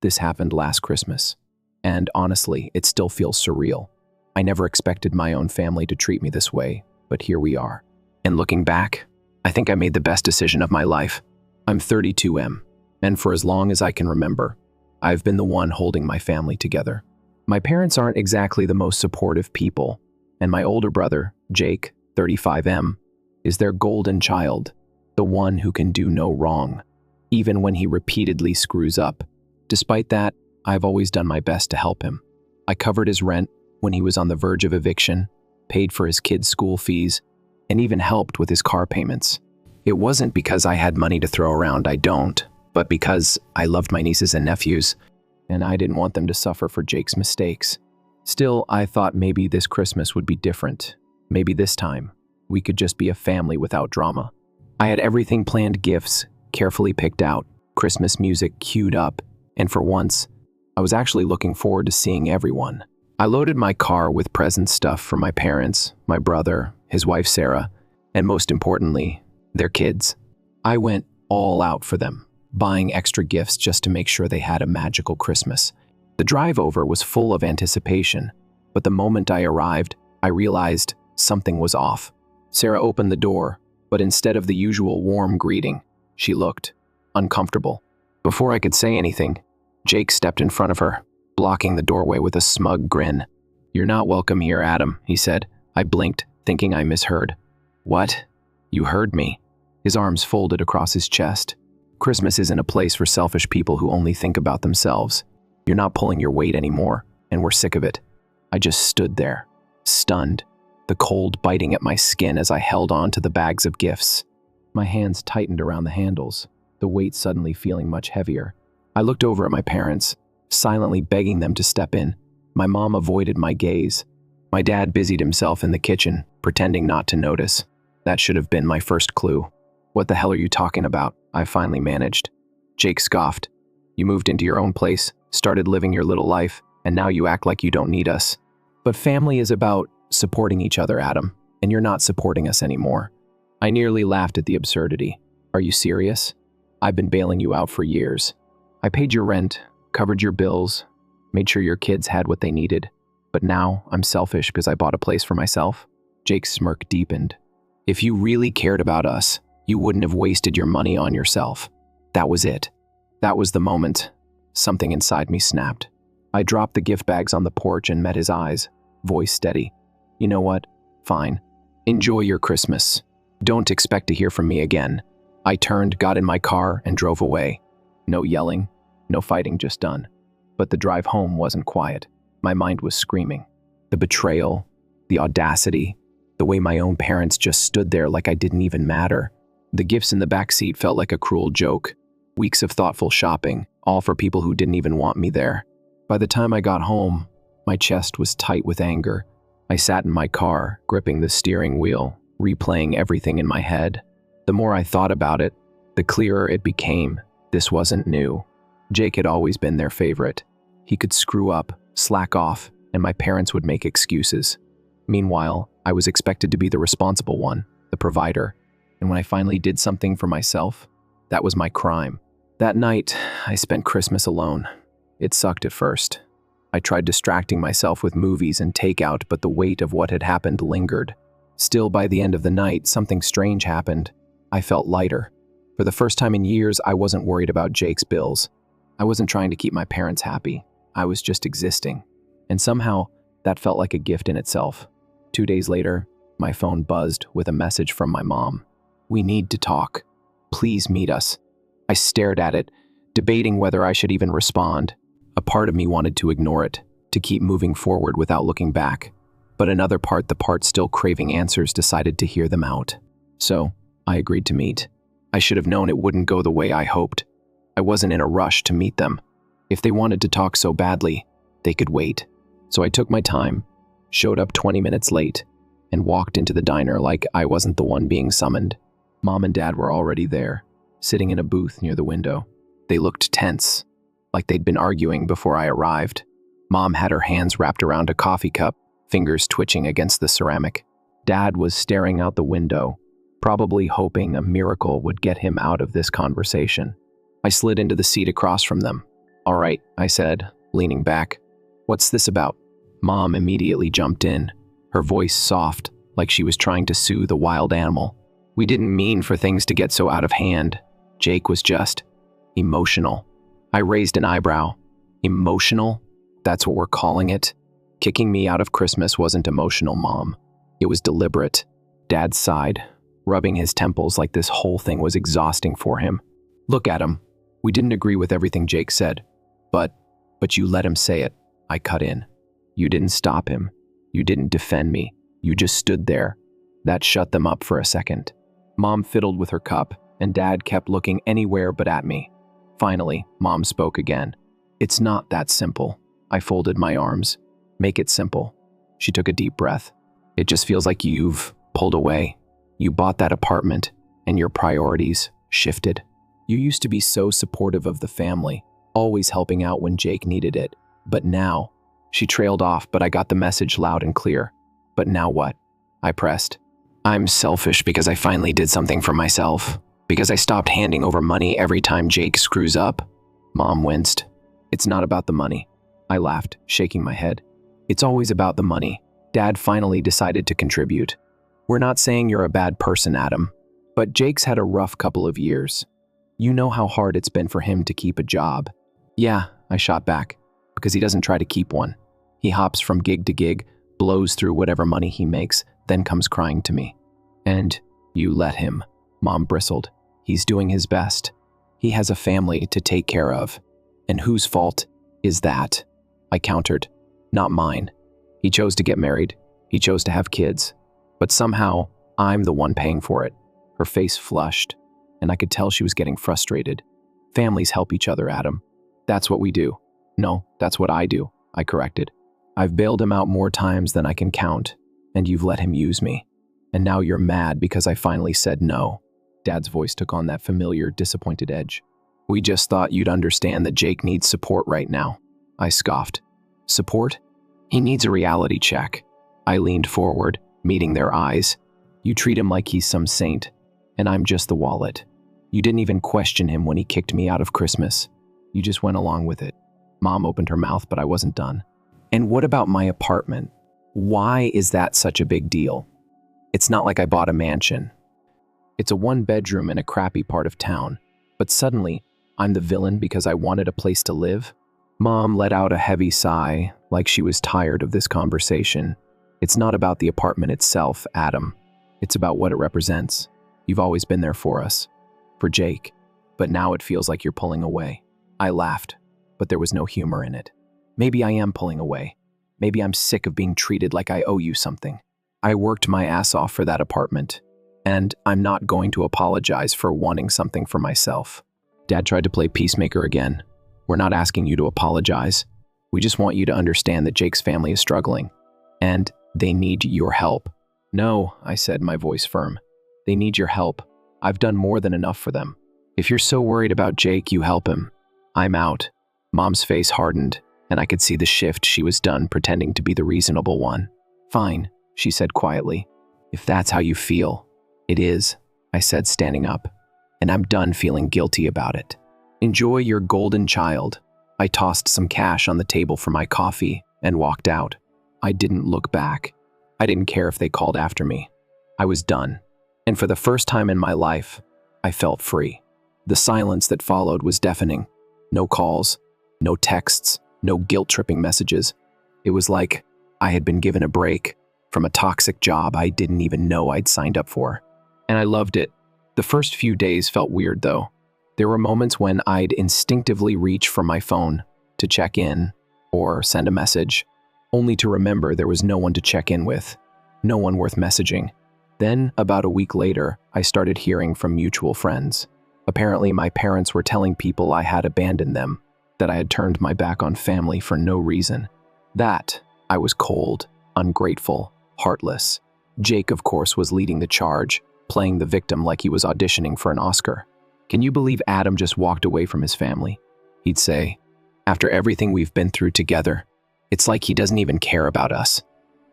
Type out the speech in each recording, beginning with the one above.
This happened last Christmas. And honestly, it still feels surreal. I never expected my own family to treat me this way, but here we are. And looking back, I think I made the best decision of my life. I'm 32M, and for as long as I can remember, I've been the one holding my family together. My parents aren't exactly the most supportive people, and my older brother, Jake, 35M, is their golden child, the one who can do no wrong, even when he repeatedly screws up. Despite that, I've always done my best to help him. I covered his rent when he was on the verge of eviction, paid for his kids' school fees, and even helped with his car payments. It wasn't because I had money to throw around, I don't, but because I loved my nieces and nephews, and I didn't want them to suffer for Jake's mistakes. Still, I thought maybe this Christmas would be different. Maybe this time, we could just be a family without drama. I had everything planned, gifts carefully picked out, Christmas music queued up, and for once, I was actually looking forward to seeing everyone. I loaded my car with present stuff for my parents, my brother, his wife Sarah, and most importantly, their kids. I went all out for them, buying extra gifts just to make sure they had a magical Christmas. The drive over was full of anticipation, but the moment I arrived, I realized something was off. Sarah opened the door, but instead of the usual warm greeting, she looked uncomfortable. Before I could say anything, Jake stepped in front of her, blocking the doorway with a smug grin. "You're not welcome here, Adam," he said. I blinked, thinking I misheard. "What? You heard me." His arms folded across his chest. "Christmas isn't a place for selfish people who only think about themselves. You're not pulling your weight anymore, and we're sick of it." I just stood there, stunned, the cold biting at my skin as I held on to the bags of gifts. My hands tightened around the handles, the weight suddenly feeling much heavier. I looked over at my parents, silently begging them to step in. My mom avoided my gaze. My dad busied himself in the kitchen, pretending not to notice. That should have been my first clue. "What the hell are you talking about?" I finally managed. Jake scoffed. "You moved into your own place, started living your little life, and now you act like you don't need us." "But family is about supporting each other, Adam, and you're not supporting us anymore." I nearly laughed at the absurdity. "Are you serious? I've been bailing you out for years. I paid your rent, covered your bills, made sure your kids had what they needed. But now I'm selfish because I bought a place for myself?" Jake's smirk deepened. "If you really cared about us, you wouldn't have wasted your money on yourself." That was it. That was the moment. Something inside me snapped. I dropped the gift bags on the porch and met his eyes, voice steady. "You know what? Fine. Enjoy your Christmas. Don't expect to hear from me again." I turned, got in my car, and drove away. No yelling, no fighting, just done. But the drive home wasn't quiet. My mind was screaming. The betrayal, the audacity, the way my own parents just stood there like I didn't even matter. The gifts in the backseat felt like a cruel joke. Weeks of thoughtful shopping, all for people who didn't even want me there. By the time I got home, my chest was tight with anger. I sat in my car, gripping the steering wheel, replaying everything in my head. The more I thought about it, the clearer it became. This wasn't new. Jake had always been their favorite. He could screw up, slack off, and my parents would make excuses. Meanwhile, I was expected to be the responsible one, the provider. And when I finally did something for myself, that was my crime. That night, I spent Christmas alone. It sucked at first. I tried distracting myself with movies and takeout, but the weight of what had happened lingered. Still, by the end of the night, something strange happened. I felt lighter. For the first time in years, I wasn't worried about Jake's bills. I wasn't trying to keep my parents happy. I was just existing. And somehow, that felt like a gift in itself. 2 days later, my phone buzzed with a message from my mom. "We need to talk. Please meet us." I stared at it, debating whether I should even respond. A part of me wanted to ignore it, to keep moving forward without looking back. But another part, the part still craving answers, decided to hear them out. So, I agreed to meet. I should have known it wouldn't go the way I hoped. I wasn't in a rush to meet them. If they wanted to talk so badly, they could wait. So I took my time, showed up 20 minutes late, and walked into the diner like I wasn't the one being summoned. Mom and Dad were already there, sitting in a booth near the window. They looked tense, like they'd been arguing before I arrived. Mom had her hands wrapped around a coffee cup, fingers twitching against the ceramic. Dad was staring out the window, probably hoping a miracle would get him out of this conversation. I slid into the seat across from them, All right, I said, leaning back. What's this about? Mom immediately jumped in, her voice soft, like she was trying to soothe a wild animal. We didn't mean for things to get so out of hand. Jake was just emotional. I raised an eyebrow. Emotional? That's what we're calling it? Kicking me out of Christmas wasn't emotional, Mom. It was deliberate. Dad sighed, rubbing his temples like this whole thing was exhausting for him. Look at him. We didn't agree with everything Jake said. But you let him say it. I cut in. You didn't stop him. You didn't defend me. You just stood there. That shut them up for a second. Mom fiddled with her cup, and Dad kept looking anywhere but at me. Finally, Mom spoke again. It's not that simple. I folded my arms. Make it simple. She took a deep breath. It just feels like you've pulled away. You bought that apartment, and your priorities shifted. You used to be so supportive of the family, always helping out when Jake needed it. But now, she trailed off, but I got the message loud and clear. But now what? I pressed. I'm selfish because I finally did something for myself. Because I stopped handing over money every time Jake screws up. Mom winced. It's not about the money. I laughed, shaking my head. It's always about the money. Dad finally decided to contribute. We're not saying you're a bad person, Adam. But Jake's had a rough couple of years. You know how hard it's been for him to keep a job. Yeah, I shot back. Because he doesn't try to keep one. He hops from gig to gig, blows through whatever money he makes, then comes crying to me. And you let him. Mom bristled. He's doing his best. He has a family to take care of. And whose fault is that? I countered. Not mine. He chose to get married. He chose to have kids. But somehow, I'm the one paying for it. Her face flushed, and I could tell she was getting frustrated. Families help each other, Adam. That's what we do. No, that's what I do, I corrected. I've bailed him out more times than I can count, and you've let him use me. And now you're mad because I finally said no. Dad's voice took on that familiar, disappointed edge. We just thought you'd understand that Jake needs support right now. I scoffed. Support? He needs a reality check. I leaned forward, meeting their eyes. You treat him like he's some saint, and I'm just the wallet. You didn't even question him when he kicked me out of Christmas. You just went along with it. Mom opened her mouth, but I wasn't done. And what about my apartment? Why is that such a big deal? It's not like I bought a mansion. It's a one-bedroom in a crappy part of town. But suddenly, I'm the villain because I wanted a place to live? Mom let out a heavy sigh, like she was tired of this conversation. It's not about the apartment itself, Adam. It's about what it represents. You've always been there for us. For Jake. But now it feels like you're pulling away. I laughed, but there was no humor in it. Maybe I am pulling away. Maybe I'm sick of being treated like I owe you something. I worked my ass off for that apartment, and I'm not going to apologize for wanting something for myself. Dad tried to play peacemaker again. We're not asking you to apologize. We just want you to understand that Jake's family is struggling, and they need your help. No, I said, my voice firm. They need your help. I've done more than enough for them. If you're so worried about Jake, you help him. I'm out. Mom's face hardened, and I could see the shift she was done pretending to be the reasonable one. Fine, she said quietly. If that's how you feel. It is, I said, standing up. And I'm done feeling guilty about it. Enjoy your golden child. I tossed some cash on the table for my coffee and walked out. I didn't look back. I didn't care if they called after me. I was done. And for the first time in my life, I felt free. The silence that followed was deafening. No calls, no texts, no guilt-tripping messages. It was like I had been given a break from a toxic job I didn't even know I'd signed up for. And I loved it. The first few days felt weird, though. There were moments when I'd instinctively reach for my phone to check in or send a message, only to remember there was no one to check in with, no one worth messaging. Then, about a week later, I started hearing from mutual friends. Apparently, my parents were telling people I had abandoned them, that I had turned my back on family for no reason. That I was cold, ungrateful, heartless. Jake, of course, was leading the charge, playing the victim like he was auditioning for an Oscar. Can you believe Adam just walked away from his family? He'd say, after everything we've been through together, it's like he doesn't even care about us.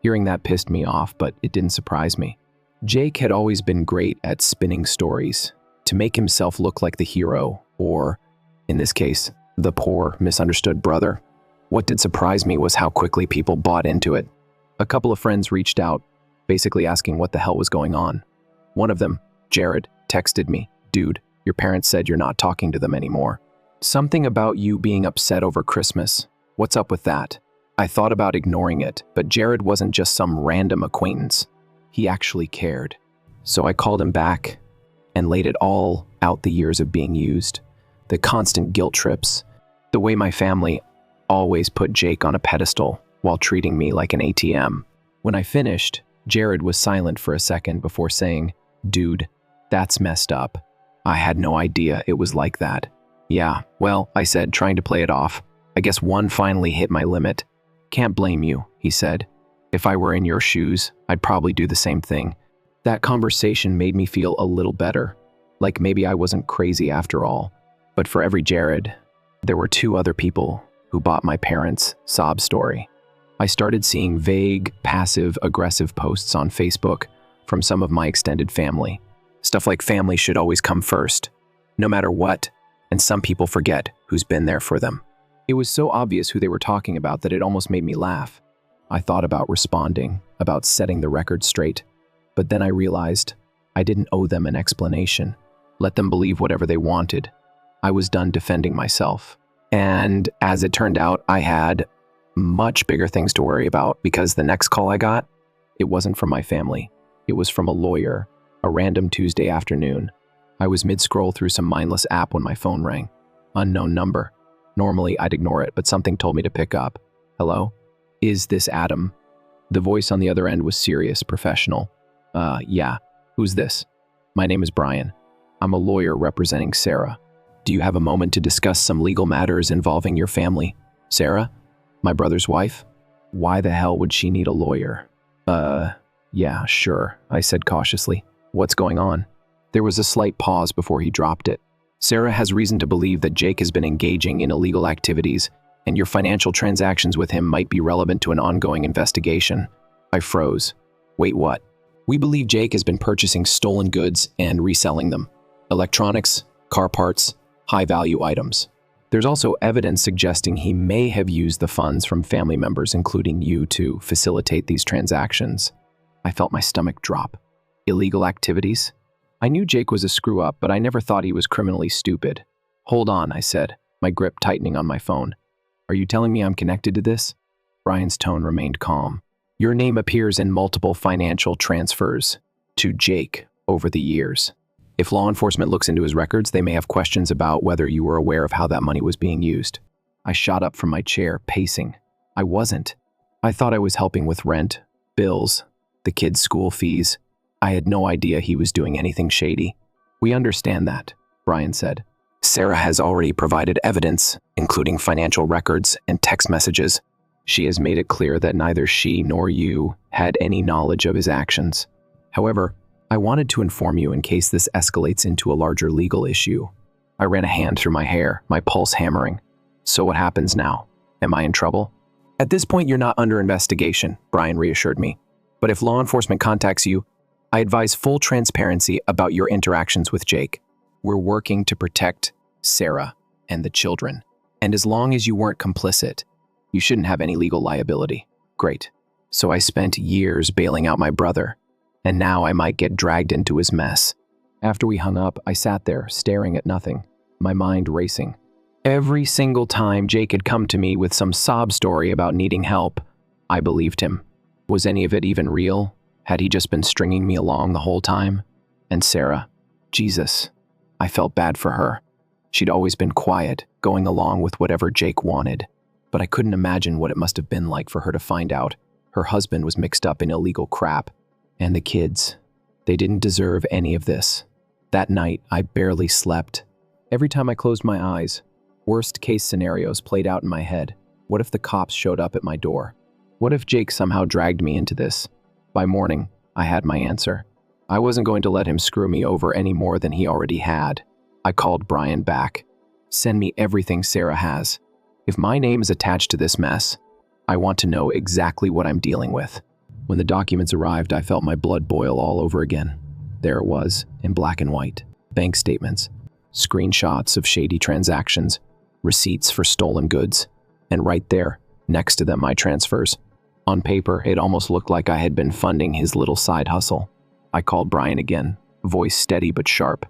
Hearing that pissed me off, but it didn't surprise me. Jake had always been great at spinning stories, to make himself look like the hero, or, in this case, The poor, misunderstood brother. What did surprise me was how quickly people bought into it. A couple of friends reached out, basically asking what the hell was going on. One of them, Jared, texted me, "Dude, your parents said you're not talking to them anymore. Something about you being upset over Christmas. What's up with that?" I thought about ignoring it, but Jared wasn't just some random acquaintance. He actually cared. So I called him back and laid it all out, the years of being used, the constant guilt trips, the way my family always put Jake on a pedestal while treating me like an ATM. When I finished, Jared was silent for a second before saying, "Dude, that's messed up. I had no idea it was like that." "Yeah, well," I said, trying to play it off. "I guess one finally hit my limit." "Can't blame you," he said. "If I were in your shoes, I'd probably do the same thing." That conversation made me feel a little better, like maybe I wasn't crazy after all. But for every Jared, there were two other people who bought my parents' sob story. I started seeing vague, passive-aggressive posts on Facebook from some of my extended family. Stuff like family should always come first, no matter what, and some people forget who's been there for them. It was so obvious who they were talking about that it almost made me laugh. I thought about responding, about setting the record straight, but then I realized I didn't owe them an explanation. Let them believe whatever they wanted. I was done defending myself. And as it turned out, I had much bigger things to worry about, because the next call I got, it wasn't from my family. It was from a lawyer, a random Tuesday afternoon. I was mid-scroll through some mindless app when my phone rang. Unknown number. Normally, I'd ignore it, but something told me to pick up. "Hello? Is this Adam?" The voice on the other end was serious, professional. Yeah. Who's this?" "My name is Brian. I'm a lawyer representing Sarah. Do you have a moment to discuss some legal matters involving your family?" "Sarah? My brother's wife? Why the hell would she need a lawyer?" Yeah, sure," I said cautiously. "What's going on?" There was a slight pause before he dropped it. "Sarah has reason to believe that Jake has been engaging in illegal activities, and your financial transactions with him might be relevant to an ongoing investigation." I froze. "Wait, what?" "We believe Jake has been purchasing stolen goods and reselling them. Electronics, car parts, high-value items. There's also evidence suggesting he may have used the funds from family members, including you, to facilitate these transactions." I felt my stomach drop. Illegal activities? I knew Jake was a screw-up, but I never thought he was criminally stupid. "Hold on," I said, my grip tightening on my phone. "Are you telling me I'm connected to this?" Brian's tone remained calm. "Your name appears in multiple financial transfers to Jake over the years. If law enforcement looks into his records, they may have questions about whether you were aware of how that money was being used." I shot up from my chair, pacing. I wasn't. I thought I was helping with rent, bills, the kids' school fees. I had no idea he was doing anything shady. "We understand that," Brian said. "Sarah has already provided evidence, including financial records and text messages. She has made it clear that neither she nor you had any knowledge of his actions. However, I wanted to inform you in case this escalates into a larger legal issue." I ran a hand through my hair, my pulse hammering. "So what happens now? Am I in trouble?" "At this point, you're not under investigation," Brian reassured me. "But if law enforcement contacts you, I advise full transparency about your interactions with Jake. We're working to protect Sarah and the children. And as long as you weren't complicit, you shouldn't have any legal liability." "Great. So I spent years bailing out my brother, and now I might get dragged into his mess." After we hung up, I sat there, staring at nothing, my mind racing. Every single time Jake had come to me with some sob story about needing help, I believed him. Was any of it even real? Had he just been stringing me along the whole time? And Sarah, Jesus, I felt bad for her. She'd always been quiet, going along with whatever Jake wanted. But I couldn't imagine what it must have been like for her to find out her husband was mixed up in illegal crap. And the kids, they didn't deserve any of this. That night, I barely slept. Every time I closed my eyes, worst-case scenarios played out in my head. What if the cops showed up at my door? What if Jake somehow dragged me into this? By morning, I had my answer. I wasn't going to let him screw me over any more than he already had. I called Brian back. "Send me everything Sarah has. If my name is attached to this mess, I want to know exactly what I'm dealing with." When the documents arrived, I felt my blood boil all over again. There it was, in black and white. Bank statements, screenshots of shady transactions, receipts for stolen goods, and right there, next to them, my transfers. On paper, it almost looked like I had been funding his little side hustle. I called Brian again, voice steady but sharp.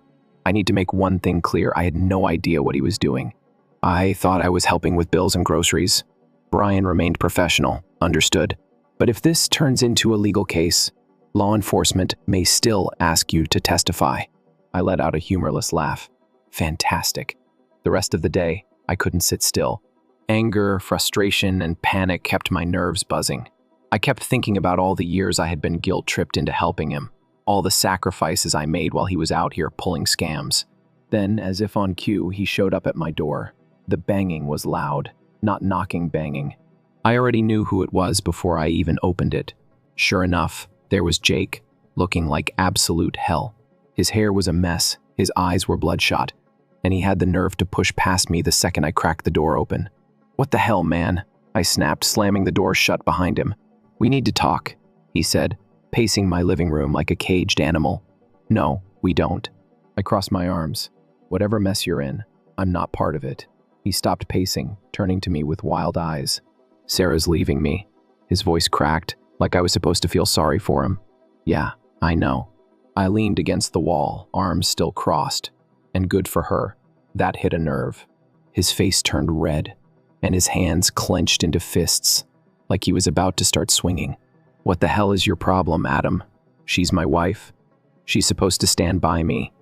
I need to make one thing clear: I had no idea what he was doing. I thought I was helping with bills and groceries. Brian remained professional. Understood. But if this turns into a legal case, law enforcement may still ask you to testify. I let out a humorless laugh. Fantastic. The rest of the day, I couldn't sit still. Anger, frustration, and panic kept my nerves buzzing. I kept thinking about all the years I had been guilt-tripped into helping him, all the sacrifices I made while he was out here pulling scams. Then, as if on cue, he showed up at my door. The banging was loud, not knocking banging. I already knew who it was before I even opened it. Sure enough, there was Jake, looking like absolute hell. His hair was a mess, his eyes were bloodshot, and he had the nerve to push past me the second I cracked the door open. "What the hell, man?" I snapped, slamming the door shut behind him. "We need to talk," he said, pacing my living room like a caged animal. "No, we don't." I crossed my arms. "Whatever mess you're in, I'm not part of it." He stopped pacing, turning to me with wild eyes. "Sarah's leaving me." His voice cracked, like I was supposed to feel sorry for him. "Yeah, I know." I leaned against the wall, arms still crossed. And good for her. That hit a nerve. His face turned red, and his hands clenched into fists, like he was about to start swinging. "What the hell is your problem, Adam? She's my wife. She's supposed to stand by me."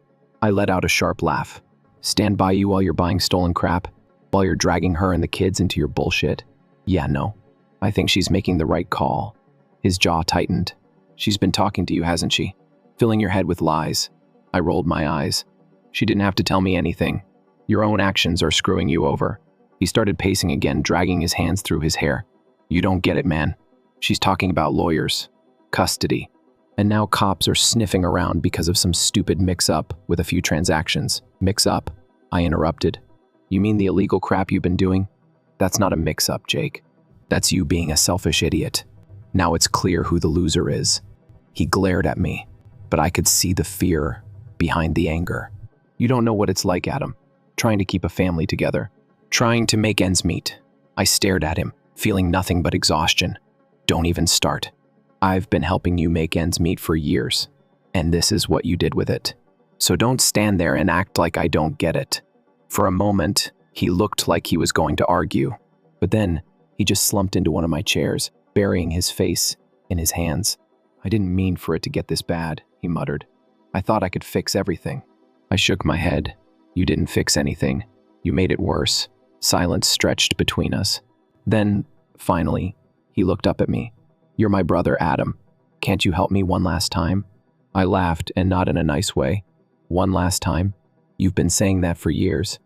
I let out a sharp laugh. "Stand by you while you're buying stolen crap? While you're dragging her and the kids into your bullshit? Yeah, no. I think she's making the right call." His jaw tightened. "She's been talking to you, hasn't she? Filling your head with lies." I rolled my eyes. "She didn't have to tell me anything. Your own actions are screwing you over." He started pacing again, dragging his hands through his hair. "You don't get it, man. She's talking about lawyers, custody, and now cops are sniffing around because of some stupid mix-up with a few transactions." "Mix-up?" I interrupted. "You mean the illegal crap you've been doing?" "That's not a mix-up, Jake. That's you being a selfish idiot. Now it's clear who the loser is." He glared at me, but I could see the fear behind the anger. "You don't know what it's like, Adam. Trying to keep a family together. Trying to make ends meet." I stared at him, feeling nothing but exhaustion. "Don't even start. I've been helping you make ends meet for years, and this is what you did with it. So don't stand there and act like I don't get it." For a moment, he looked like he was going to argue, but then he just slumped into one of my chairs, burying his face in his hands. "I didn't mean for it to get this bad," he muttered. "I thought I could fix everything." I shook my head. "You didn't fix anything. You made it worse." Silence stretched between us. Then, finally, he looked up at me. "You're my brother, Adam. Can't you help me one last time?" I laughed, and not in a nice way. "One last time? You've been saying that for years.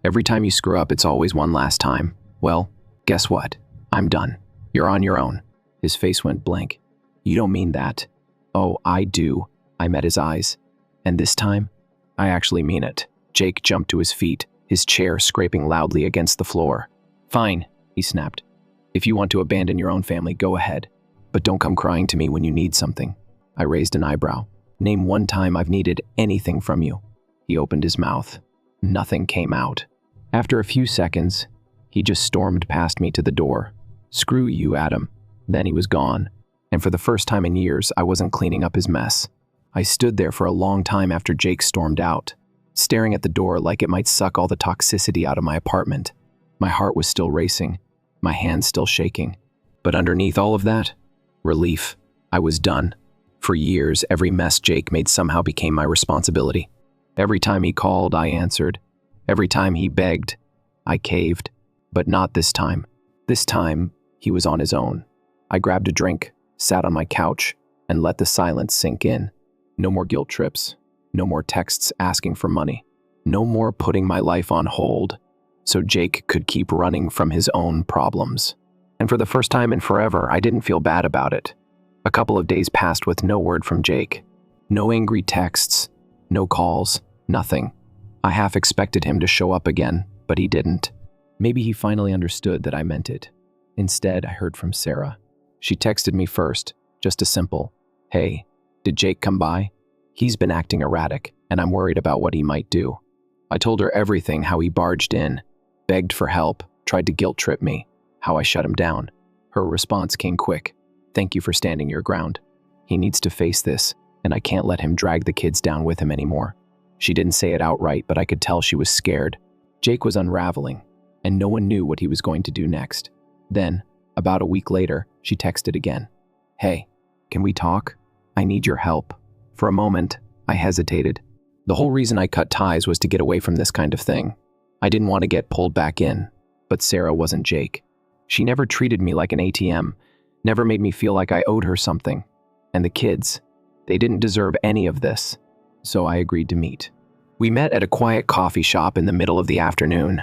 Every time you screw up, it's always one last time. Well, guess what? I'm done. You're on your own." His face went blank. "You don't mean that." "Oh, I do." I met his eyes. "And this time, I actually mean it." Jake jumped to his feet, his chair scraping loudly against the floor. "Fine," he snapped. "If you want to abandon your own family, go ahead. But don't come crying to me when you need something." I raised an eyebrow. "Name one time I've needed anything from you." He opened his mouth. Nothing came out. After a few seconds, he just stormed past me to the door. "Screw you, Adam." Then he was gone, and for the first time in years, I wasn't cleaning up his mess. I stood there for a long time after Jake stormed out, staring at the door like it might suck all the toxicity out of my apartment. My heart was still racing, my hands still shaking. But underneath all of that, relief. I was done. For years, every mess Jake made somehow became my responsibility. Every time he called, I answered. Every time he begged, I caved. But not this time. This time, he was on his own. I grabbed a drink, sat on my couch, and let the silence sink in. No more guilt trips. No more texts asking for money. No more putting my life on hold so Jake could keep running from his own problems. And for the first time in forever, I didn't feel bad about it. A couple of days passed with no word from Jake. No angry texts, no calls, nothing. I half expected him to show up again, but he didn't. Maybe he finally understood that I meant it. Instead, I heard from Sarah. She texted me first, just a simple, "Hey, did Jake come by? He's been acting erratic, and I'm worried about what he might do." I told her everything, how he barged in, begged for help, tried to guilt trip me. How I shut him down. Her response came quick. Thank you for standing your ground. He needs to face this, and I can't let him drag the kids down with him anymore. She didn't say it outright, but I could tell she was scared. Jake was unraveling, and no one knew what he was going to do next. Then, about a week later, she texted again. Hey, can we talk? I need your help. For a moment, I hesitated. The whole reason I cut ties was to get away from this kind of thing. I didn't want to get pulled back in, but Sarah wasn't Jake. She never treated me like an ATM, never made me feel like I owed her something. And the kids, they didn't deserve any of this. So I agreed to meet. We met at a quiet coffee shop in the middle of the afternoon.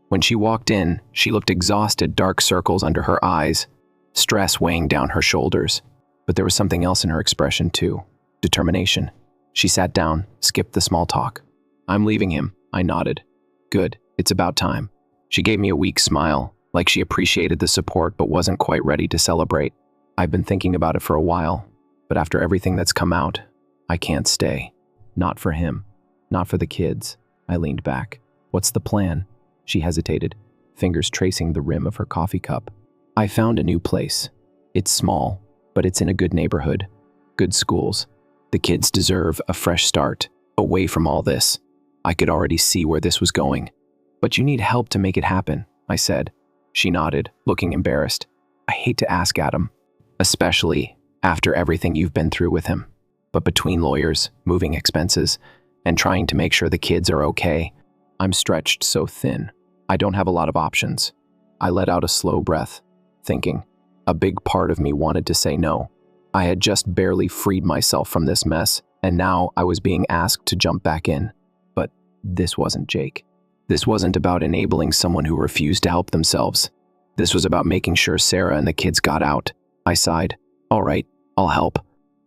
When she walked in, she looked exhausted, dark circles under her eyes, stress weighing down her shoulders. But there was something else in her expression too, determination. She sat down, skipped the small talk. I'm leaving him, I nodded. Good, it's about time. She gave me a weak smile, like she appreciated the support but wasn't quite ready to celebrate. I've been thinking about it for a while, but after everything that's come out, I can't stay. Not for him, not for the kids. I leaned back. What's the plan? She hesitated, fingers tracing the rim of her coffee cup. I found a new place. It's small, but it's in a good neighborhood. Good schools. The kids deserve a fresh start, away from all this. I could already see where this was going. But you need help to make it happen, I said. She nodded, looking embarrassed. I hate to ask, Adam, especially after everything you've been through with him. But between lawyers, moving expenses, and trying to make sure the kids are okay, I'm stretched so thin. I don't have a lot of options. I let out a slow breath, thinking. A big part of me wanted to say no. I had just barely freed myself from this mess, and now I was being asked to jump back in. But this wasn't Jake. This wasn't about enabling someone who refused to help themselves. This was about making sure Sarah and the kids got out. I sighed. All right, I'll help.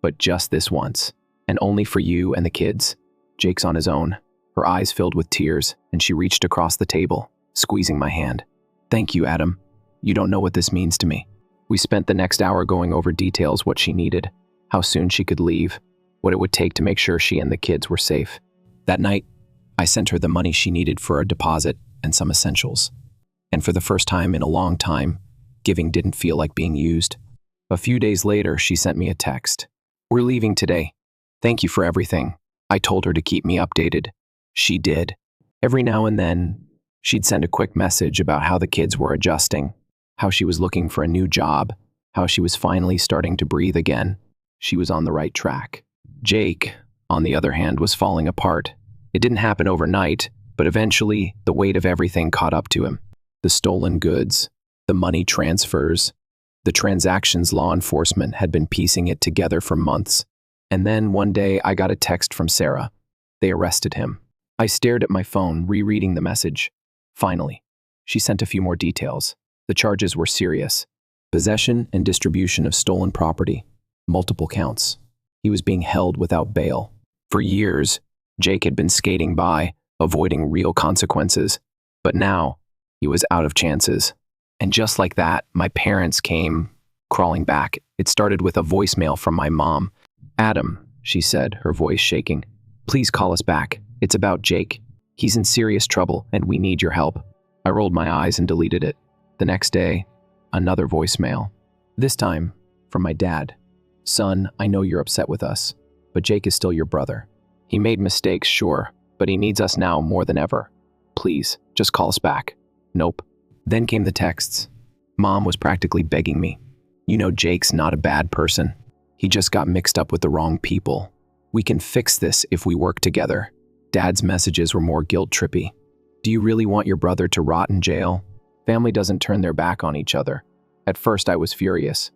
But just this once. And only for you and the kids. Jake's on his own. Her eyes filled with tears, and she reached across the table, squeezing my hand. Thank you, Adam. You don't know what this means to me. We spent the next hour going over details, what she needed, how soon she could leave, what it would take to make sure she and the kids were safe. That night, I sent her the money she needed for a deposit and some essentials. And for the first time in a long time, giving didn't feel like being used. A few days later, she sent me a text. We're leaving today. Thank you for everything. I told her to keep me updated. She did. Every now and then, she'd send a quick message about how the kids were adjusting, how she was looking for a new job, how she was finally starting to breathe again. She was on the right track. Jake, on the other hand, was falling apart. It didn't happen overnight, but eventually the weight of everything caught up to him. The stolen goods, the money transfers, the transactions law enforcement had been piecing it together for months. And then one day I got a text from Sarah. They arrested him. I stared at my phone, rereading the message. Finally, she sent a few more details. The charges were serious. Possession and distribution of stolen property. Multiple counts. He was being held without bail. For years, Jake had been skating by, avoiding real consequences. But now, he was out of chances. And just like that, my parents came crawling back. It started with a voicemail from my mom. Adam, she said, her voice shaking. Please call us back. It's about Jake. He's in serious trouble, and we need your help. I rolled my eyes and deleted it. The next day, another voicemail. This time, from my dad. Son, I know you're upset with us, but Jake is still your brother. He made mistakes, sure, but he needs us now more than ever. Please, just call us back. Nope. Then came the texts. Mom was practically begging me. You know Jake's not a bad person. He just got mixed up with the wrong people. We can fix this if we work together. Dad's messages were more guilt-trippy. Do you really want your brother to rot in jail? Family doesn't turn their back on each other. At first, I was furious.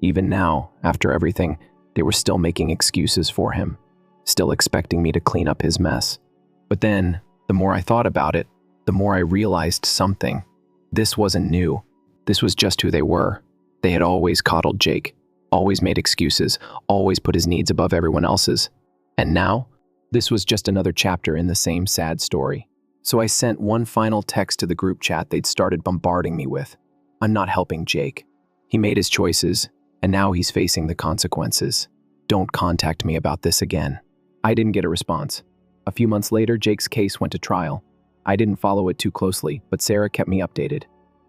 Even now, after everything, they were still making excuses for him, still expecting me to clean up his mess. But then, the more I thought about it, the more I realized something. This wasn't new. This was just who they were. They had always coddled Jake, always made excuses, always put his needs above everyone else's. And now, this was just another chapter in the same sad story. So I sent one final text to the group chat they'd started bombarding me with. I'm not helping Jake. He made his choices, and now he's facing the consequences. Don't contact me about this again. I didn't get a response. A few months later, Jake's case went to trial. I didn't follow it too closely, but Sarah kept me updated.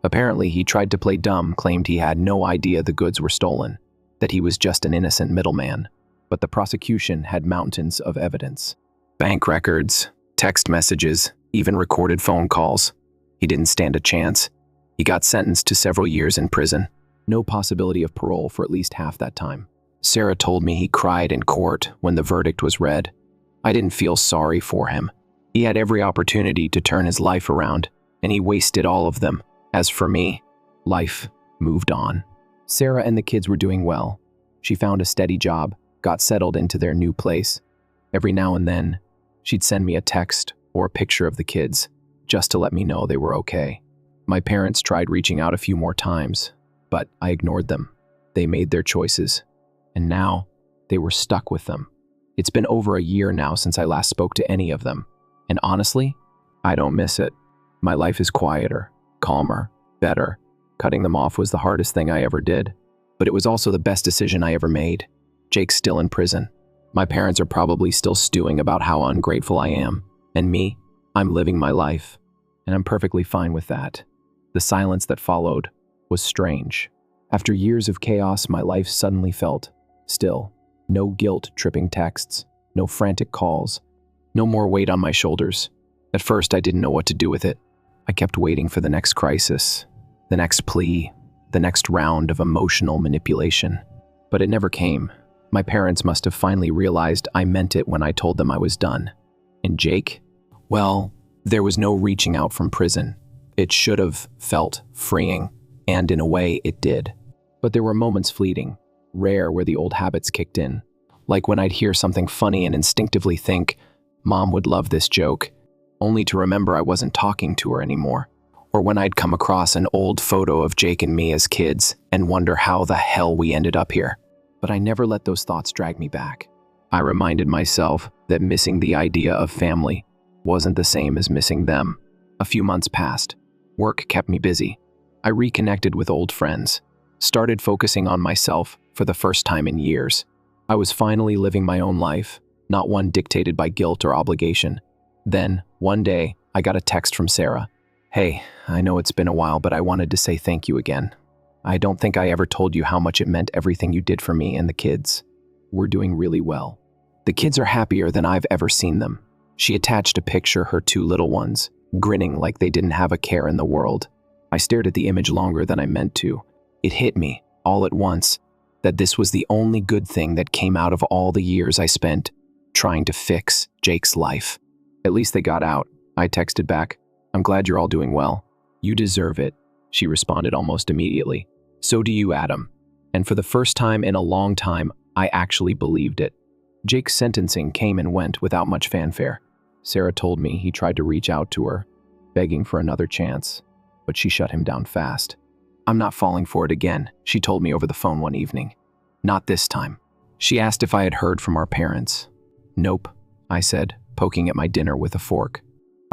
Apparently, he tried to play dumb, claimed he had no idea the goods were stolen, that he was just an innocent middleman. But the prosecution had mountains of evidence. Bank records, text messages, even recorded phone calls. He didn't stand a chance. He got sentenced to several years in prison. No possibility of parole for at least half that time. Sarah told me he cried in court when the verdict was read. I didn't feel sorry for him. He had every opportunity to turn his life around, and he wasted all of them. As for me, life moved on. Sarah and the kids were doing well. She found a steady job, got settled into their new place. Every now and then, she'd send me a text or a picture of the kids, just to let me know they were okay. My parents tried reaching out a few more times, but I ignored them. They made their choices, and now they were stuck with them. It's been over a year now since I last spoke to any of them, and honestly, I don't miss it. My life is quieter, calmer, better. Cutting them off was the hardest thing I ever did, but it was also the best decision I ever made. Jake's still in prison. My parents are probably still stewing about how ungrateful I am, and me, I'm living my life, and I'm perfectly fine with that. The silence that followed was strange. After years of chaos, my life suddenly felt still. No guilt-tripping texts, no frantic calls, no more weight on my shoulders. At first, I didn't know what to do with it. I kept waiting for the next crisis, the next plea, the next round of emotional manipulation. But it never came. My parents must have finally realized I meant it when I told them I was done. And Jake? Well, there was no reaching out from prison. It should have felt freeing, and in a way, it did. But there were moments fleeting, rare, where the old habits kicked in. Like when I'd hear something funny and instinctively think, Mom would love this joke, only to remember I wasn't talking to her anymore. Or when I'd come across an old photo of Jake and me as kids and wonder how the hell we ended up here. But I never let those thoughts drag me back. I reminded myself that missing the idea of family wasn't the same as missing them. A few months passed. Work kept me busy. I reconnected with old friends, started focusing on myself for the first time in years. I was finally living my own life, not one dictated by guilt or obligation. Then, one day, I got a text from Sarah. Hey, I know it's been a while, but I wanted to say thank you again. I don't think I ever told you how much it meant everything you did for me and the kids. We're doing really well. The kids are happier than I've ever seen them. She attached a picture her two little ones, grinning like they didn't have a care in the world. I stared at the image longer than I meant to. It hit me, all at once, that this was the only good thing that came out of all the years I spent trying to fix Jake's life. At least they got out. I texted back, I'm glad you're all doing well. You deserve it, she responded almost immediately. So do you, Adam. And for the first time in a long time, I actually believed it. Jake's sentencing came and went without much fanfare. Sarah told me he tried to reach out to her, begging for another chance, but she shut him down fast. I'm not falling for it again, she told me over the phone one evening. Not this time. She asked if I had heard from our parents. Nope, I said, poking at my dinner with a fork.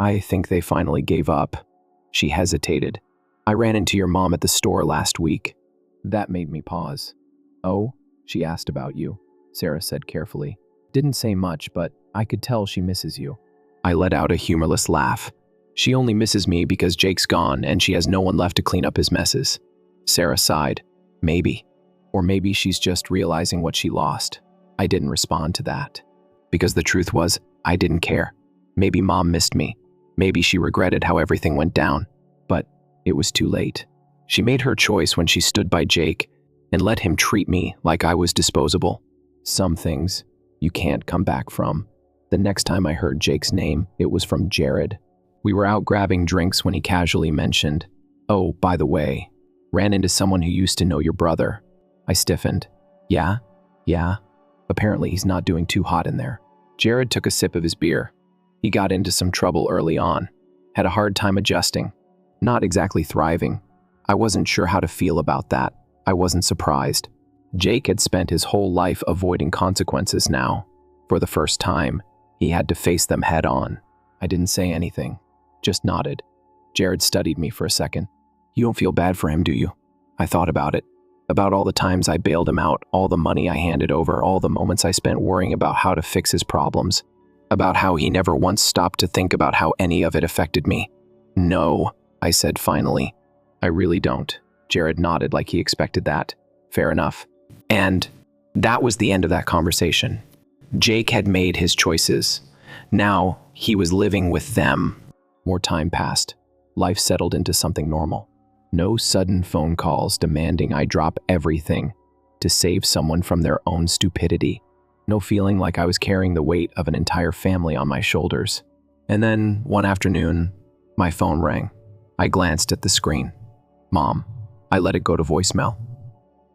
I think they finally gave up. She hesitated. I ran into your mom at the store last week. That made me pause. Oh, she asked about you, Sarah said carefully. Didn't say much, but I could tell she misses you. I let out a humorless laugh. She only misses me because Jake's gone and she has no one left to clean up his messes. Sarah sighed. Maybe. Or maybe she's just realizing what she lost. I didn't respond to that. Because the truth was, I didn't care. Maybe Mom missed me. Maybe she regretted how everything went down. But it was too late. She made her choice when she stood by Jake and let him treat me like I was disposable. Some things you can't come back from. The next time I heard Jake's name, it was from Jared. We were out grabbing drinks when he casually mentioned, "Oh, by the way, ran into someone who used to know your brother." I stiffened. Yeah? Apparently he's not doing too hot in there. Jared took a sip of his beer. He got into some trouble early on. Had a hard time adjusting. Not exactly thriving. I wasn't sure how to feel about that. I wasn't surprised. Jake had spent his whole life avoiding consequences now. For the first time, he had to face them head on. I didn't say anything, just nodded. Jared studied me for a second. You don't feel bad for him, do you? I thought about it. About all the times I bailed him out, all the money I handed over, all the moments I spent worrying about how to fix his problems. about how he never once stopped to think about how any of it affected me. No, I said finally. I really don't. Jared nodded like he expected that. Fair enough. And that was the end of that conversation. Jake had made his choices. Now he was living with them. More time passed. Life settled into something normal. No sudden phone calls demanding I drop everything to save someone from their own stupidity. No feeling like I was carrying the weight of an entire family on my shoulders. And then, one afternoon, my phone rang. I glanced at the screen. Mom. I let it go to voicemail.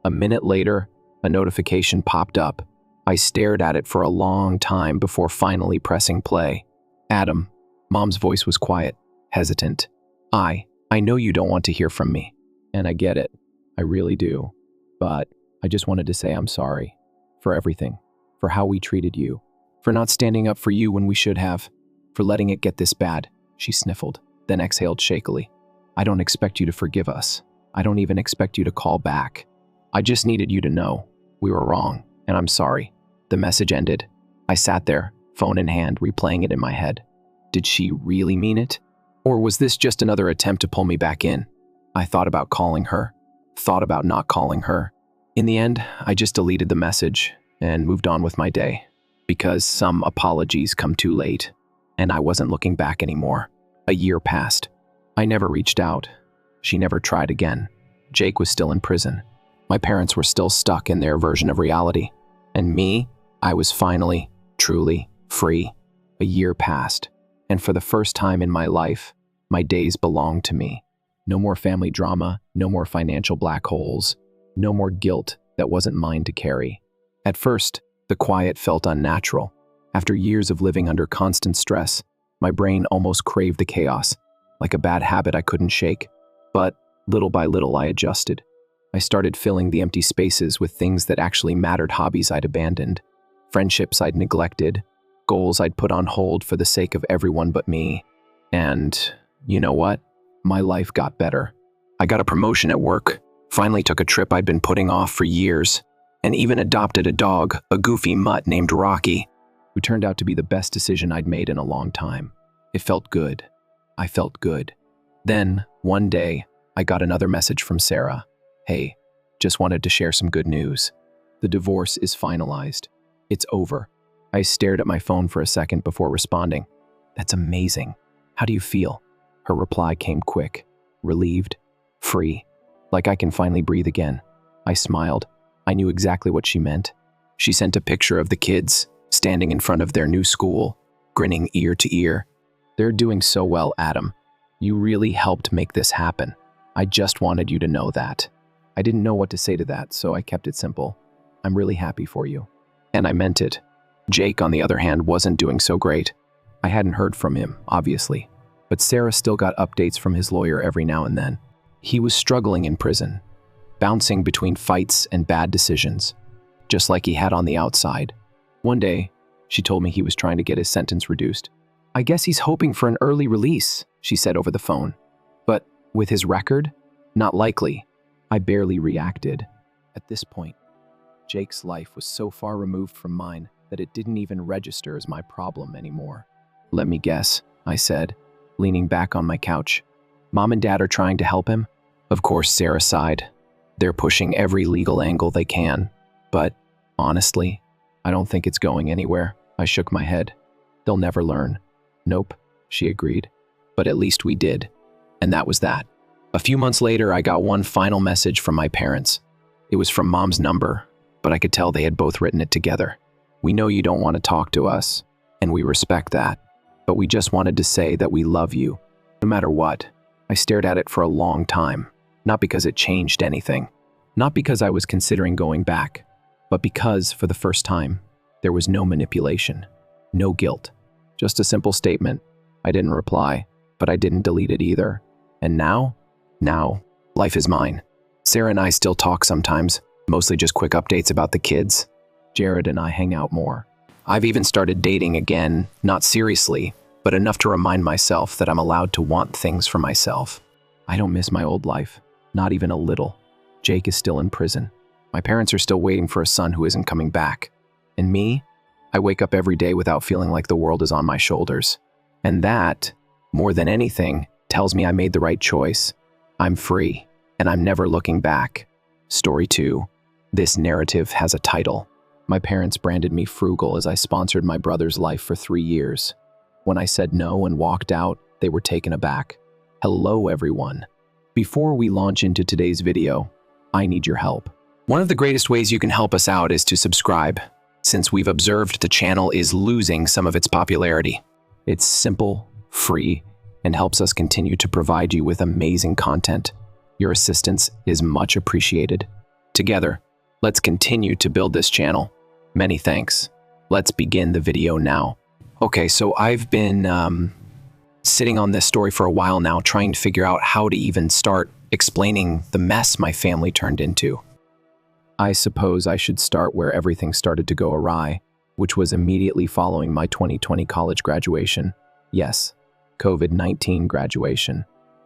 A minute later, a notification popped up. I stared at it for a long time before finally pressing play. Adam. Mom's voice was quiet, hesitant. I know you don't want to hear from me, and I get it. I really do. But I just wanted to say I'm sorry for everything, for how we treated you, for not standing up for you when we should have, for letting it get this bad. She sniffled, then exhaled shakily. I don't expect you to forgive us. I don't even expect you to call back. I just needed you to know we were wrong, and I'm sorry. The message ended. I sat there, phone in hand, replaying it in my head. Did she really mean it? Or was this just another attempt to pull me back in? I thought about calling her, thought about not calling her. In the end, I just deleted the message and moved on with my day, because some apologies come too late, and I wasn't looking back anymore. A year passed. I never reached out. She never tried again. Jake was still in prison. My parents were still stuck in their version of reality. And me, I was finally, truly free. A year passed, and for the first time in my life, my days belonged to me. No more family drama, no more financial black holes, no more guilt that wasn't mine to carry. At first, the quiet felt unnatural. After years of living under constant stress, my brain almost craved the chaos, like a bad habit I couldn't shake. But little by little, I adjusted. I started filling the empty spaces with things that actually mattered, hobbies I'd abandoned, friendships I'd neglected, goals I'd put on hold for the sake of everyone but me. And you know what? My life got better. I got a promotion at work, finally took a trip I'd been putting off for years, and even adopted a dog, a goofy mutt named Rocky, who turned out to be the best decision I'd made in a long time. It felt good. I felt good. Then, one day, I got another message from Sarah. Hey, just wanted to share some good news. The divorce is finalized. It's over. I stared at my phone for a second before responding. That's amazing. How do you feel? Her reply came quick, relieved, free, like I can finally breathe again. I smiled. I knew exactly what she meant. She sent a picture of the kids, standing in front of their new school, grinning ear to ear. They're doing so well, Adam. You really helped make this happen. I just wanted you to know that. I didn't know what to say to that, so I kept it simple. I'm really happy for you. And I meant it. Jake, on the other hand, wasn't doing so great. I hadn't heard from him, obviously, but Sarah still got updates from his lawyer every now and then. He was struggling in prison, bouncing between fights and bad decisions, just like he had on the outside. One day, she told me he was trying to get his sentence reduced. I guess he's hoping for an early release, she said over the phone. But with his record, not likely. I barely reacted. At this point, Jake's life was so far removed from mine that it didn't even register as my problem anymore. Let me guess, I said, leaning back on my couch. Mom and Dad are trying to help him? Of course, Sarah sighed. They're pushing every legal angle they can. But honestly, I don't think it's going anywhere. I shook my head. They'll never learn. Nope, she agreed. But at least we did. And that was that. A few months later, I got one final message from my parents. It was from Mom's number, but I could tell they had both written it together. We know you don't want to talk to us, and we respect that. But we just wanted to say that we love you, no matter what. I stared at it for a long time, not because it changed anything, not because I was considering going back, but because, for the first time, there was no manipulation, no guilt, just a simple statement. I didn't reply, but I didn't delete it either. And now, life is mine. Sarah and I still talk sometimes, mostly just quick updates about the kids. Jared and I hang out more. I've even started dating again, not seriously, but enough to remind myself that I'm allowed to want things for myself. I don't miss my old life, not even a little. Jake is still in prison. My parents are still waiting for a son who isn't coming back. And me? I wake up every day without feeling like the world is on my shoulders. And that, more than anything, tells me I made the right choice. I'm free, and I'm never looking back. Story 2. This narrative has a title. My parents branded me frugal as I sponsored my brother's life for 3 years. When I said no and walked out, they were taken aback. Hello, everyone. Before we launch into today's video, I need your help. One of the greatest ways you can help us out is to subscribe, since we've observed the channel is losing some of its popularity. It's simple, free, and helps us continue to provide you with amazing content. Your assistance is much appreciated. Together, let's continue to build this channel. Many thanks. Let's begin the video now. Okay, so I've been sitting on this story for a while now, trying to figure out how to even start explaining the mess my family turned into. I suppose I should start where everything started to go awry, which was immediately following my 2020 college graduation. Yes, COVID-19 graduation.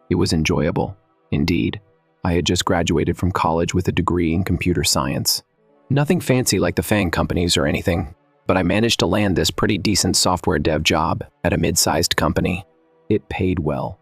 It was enjoyable, indeed. I had just graduated from college with a degree in computer science. Nothing fancy like the FANG companies or anything, but I managed to land this pretty decent software dev job at a mid-sized company. It paid well.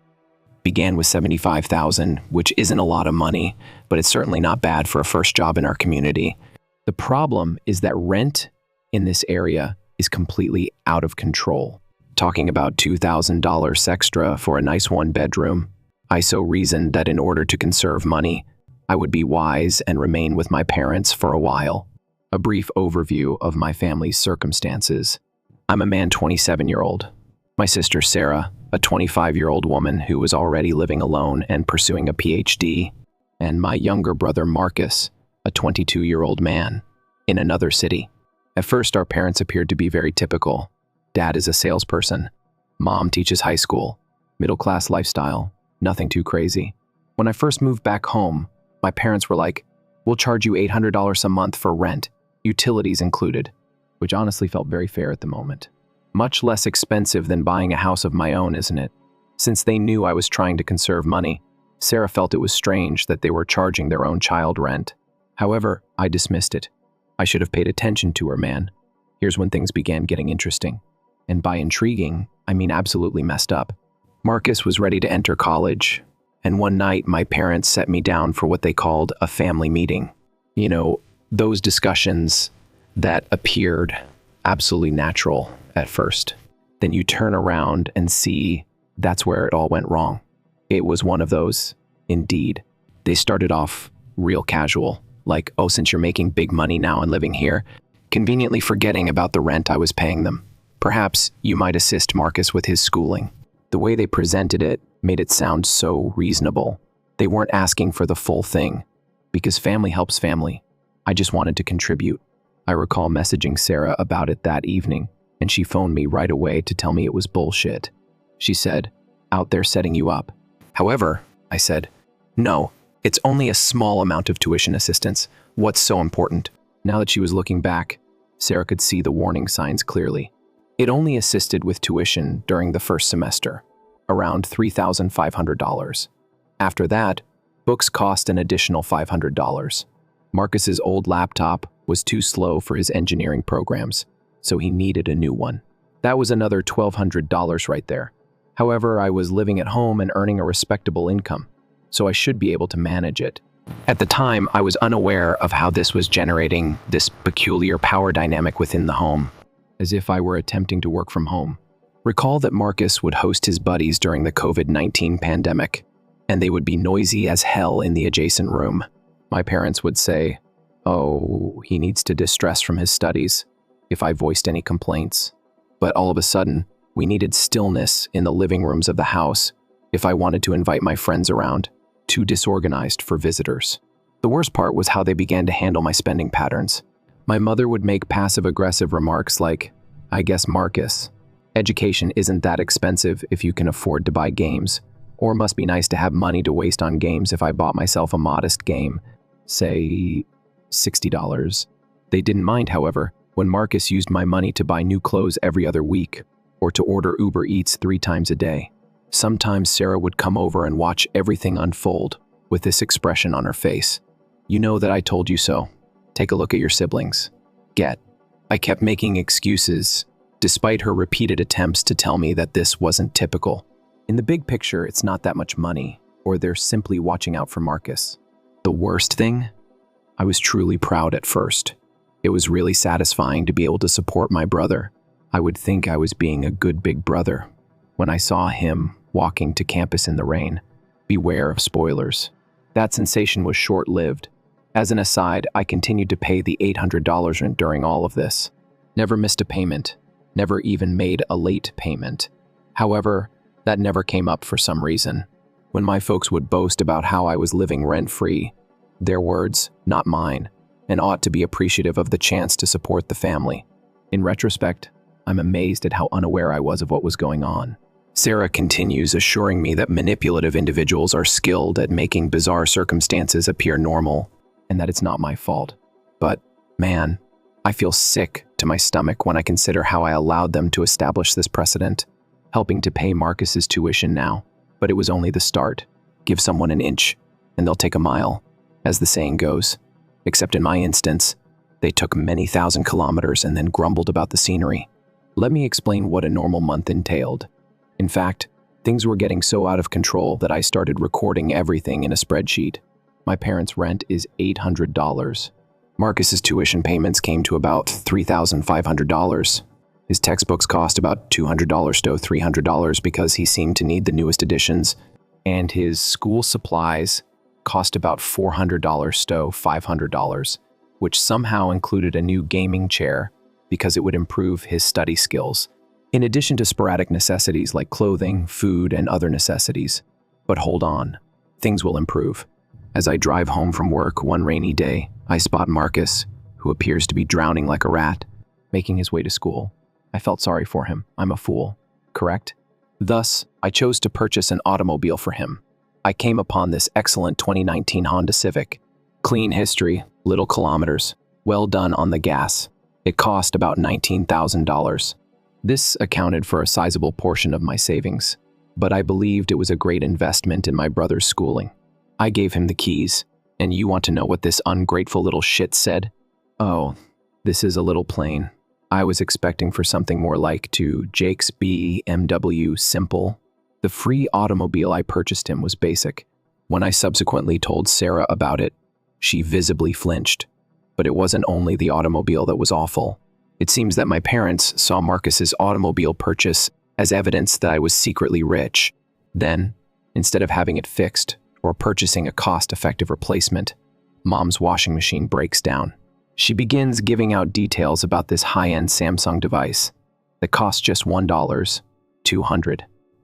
Began with $75,000, which isn't a lot of money, but it's certainly not bad for a first job in our community. The problem is that rent in this area is completely out of control. Talking about $2,000 extra for a nice one-bedroom. I so reasoned that in order to conserve money, I would be wise and remain with my parents for a while. A brief overview of my family's circumstances. I'm a man 27-year-old. My sister Sarah, a 25-year-old woman who was already living alone and pursuing a PhD, and my younger brother Marcus, a 22-year-old man, in another city. At first, our parents appeared to be very typical. Dad is a salesperson. Mom teaches high school. Middle-class lifestyle. Nothing too crazy. When I first moved back home, my parents were like, "We'll charge you $800 a month for rent, utilities included," which honestly felt very fair at the moment. Much less expensive than buying a house of my own, isn't it? Since they knew I was trying to conserve money, Sarah felt it was strange that they were charging their own child rent. However, I dismissed it. I should have paid attention to her, man. Here's when things began getting interesting. And by intriguing, I mean absolutely messed up. Marcus was ready to enter college, and one night my parents set me down for what they called a family meeting. You know, those discussions that appeared absolutely natural at first. Then you turn around and see that's where it all went wrong. It was one of those, indeed. They started off real casual, like, "Oh, since you're making big money now and living here," conveniently forgetting about the rent I was paying them. "Perhaps you might assist Marcus with his schooling." The way they presented it made it sound so reasonable. They weren't asking for the full thing, because family helps family. I just wanted to contribute. I recall messaging Sarah about it that evening, and she phoned me right away to tell me it was bullshit. She said, "Out there setting you up." However, I said, "No, it's only a small amount of tuition assistance. What's so important?" Now that she was looking back, Sarah could see the warning signs clearly. It only assisted with tuition during the first semester, around $3,500. After that, books cost an additional $500. Marcus's old laptop was too slow for his engineering programs, so he needed a new one. That was another $1,200 right there. However, I was living at home and earning a respectable income, so I should be able to manage it. At the time, I was unaware of how this was generating this peculiar power dynamic within the home, as if I were attempting to work from home. Recall that Marcus would host his buddies during the COVID-19 pandemic, and they would be noisy as hell in the adjacent room. My parents would say, "Oh, he needs to distress from his studies," if I voiced any complaints. But all of a sudden, we needed stillness in the living rooms of the house if I wanted to invite my friends around, too disorganized for visitors. The worst part was how they began to handle my spending patterns. My mother would make passive-aggressive remarks like, "I guess Marcus, education isn't that expensive if you can afford to buy games, or must be nice to have money to waste on games if I bought myself a modest game, say $60. They didn't mind, however, when Marcus used my money to buy new clothes every other week, or to order Uber Eats 3 times a day. Sometimes Sarah would come over and watch everything unfold with this expression on her face. "You know that I told you so. Take a look at your siblings. Get. I kept making excuses, despite her repeated attempts to tell me that this wasn't typical. In the big picture, it's not that much money, or they're simply watching out for Marcus. The worst thing? I was truly proud at first. It was really satisfying to be able to support my brother. I would think I was being a good big brother when I saw him walking to campus in the rain. Beware of spoilers. That sensation was short-lived. As an aside, I continued to pay the $800 rent during all of this. Never missed a payment, never even made a late payment. However, that never came up for some reason. When my folks would boast about how I was living rent-free, their words, not mine, and ought to be appreciative of the chance to support the family. In retrospect, I'm amazed at how unaware I was of what was going on. Sarah continues, assuring me that manipulative individuals are skilled at making bizarre circumstances appear normal, and that it's not my fault. But, man, I feel sick to my stomach when I consider how I allowed them to establish this precedent, helping to pay Marcus's tuition now. But it was only the start. Give someone an inch, and they'll take a mile, as the saying goes. Except in my instance, they took many thousand kilometers and then grumbled about the scenery. Let me explain what a normal month entailed. In fact, things were getting so out of control that I started recording everything in a spreadsheet. My parents' rent is $800. Marcus's tuition payments came to about $3,500. His textbooks cost about $200 to $300 because he seemed to need the newest editions, and his school supplies cost about $400 to $500, which somehow included a new gaming chair because it would improve his study skills, in addition to sporadic necessities like clothing, food, and other necessities. But hold on, things will improve. As I drive home from work one rainy day, I spot Marcus, who appears to be drowning like a rat, making his way to school. I felt sorry for him. I'm a fool, correct? Thus, I chose to purchase an automobile for him. I came upon this excellent 2019 Honda Civic. Clean history, little kilometers, well done on the gas. It cost about $19,000. This accounted for a sizable portion of my savings, but I believed it was a great investment in my brother's schooling. I gave him the keys, and you want to know what this ungrateful little shit said? Oh, this is a little plain. I was expecting for something more like to Jake's BMW Simple. The free automobile I purchased him was basic. When I subsequently told Sarah about it, she visibly flinched. But it wasn't only the automobile that was awful. It seems that my parents saw Marcus's automobile purchase as evidence that I was secretly rich. Then, instead of having it fixed or purchasing a cost-effective replacement, Mom's washing machine breaks down. She begins giving out details about this high-end Samsung device that costs just $1, $200.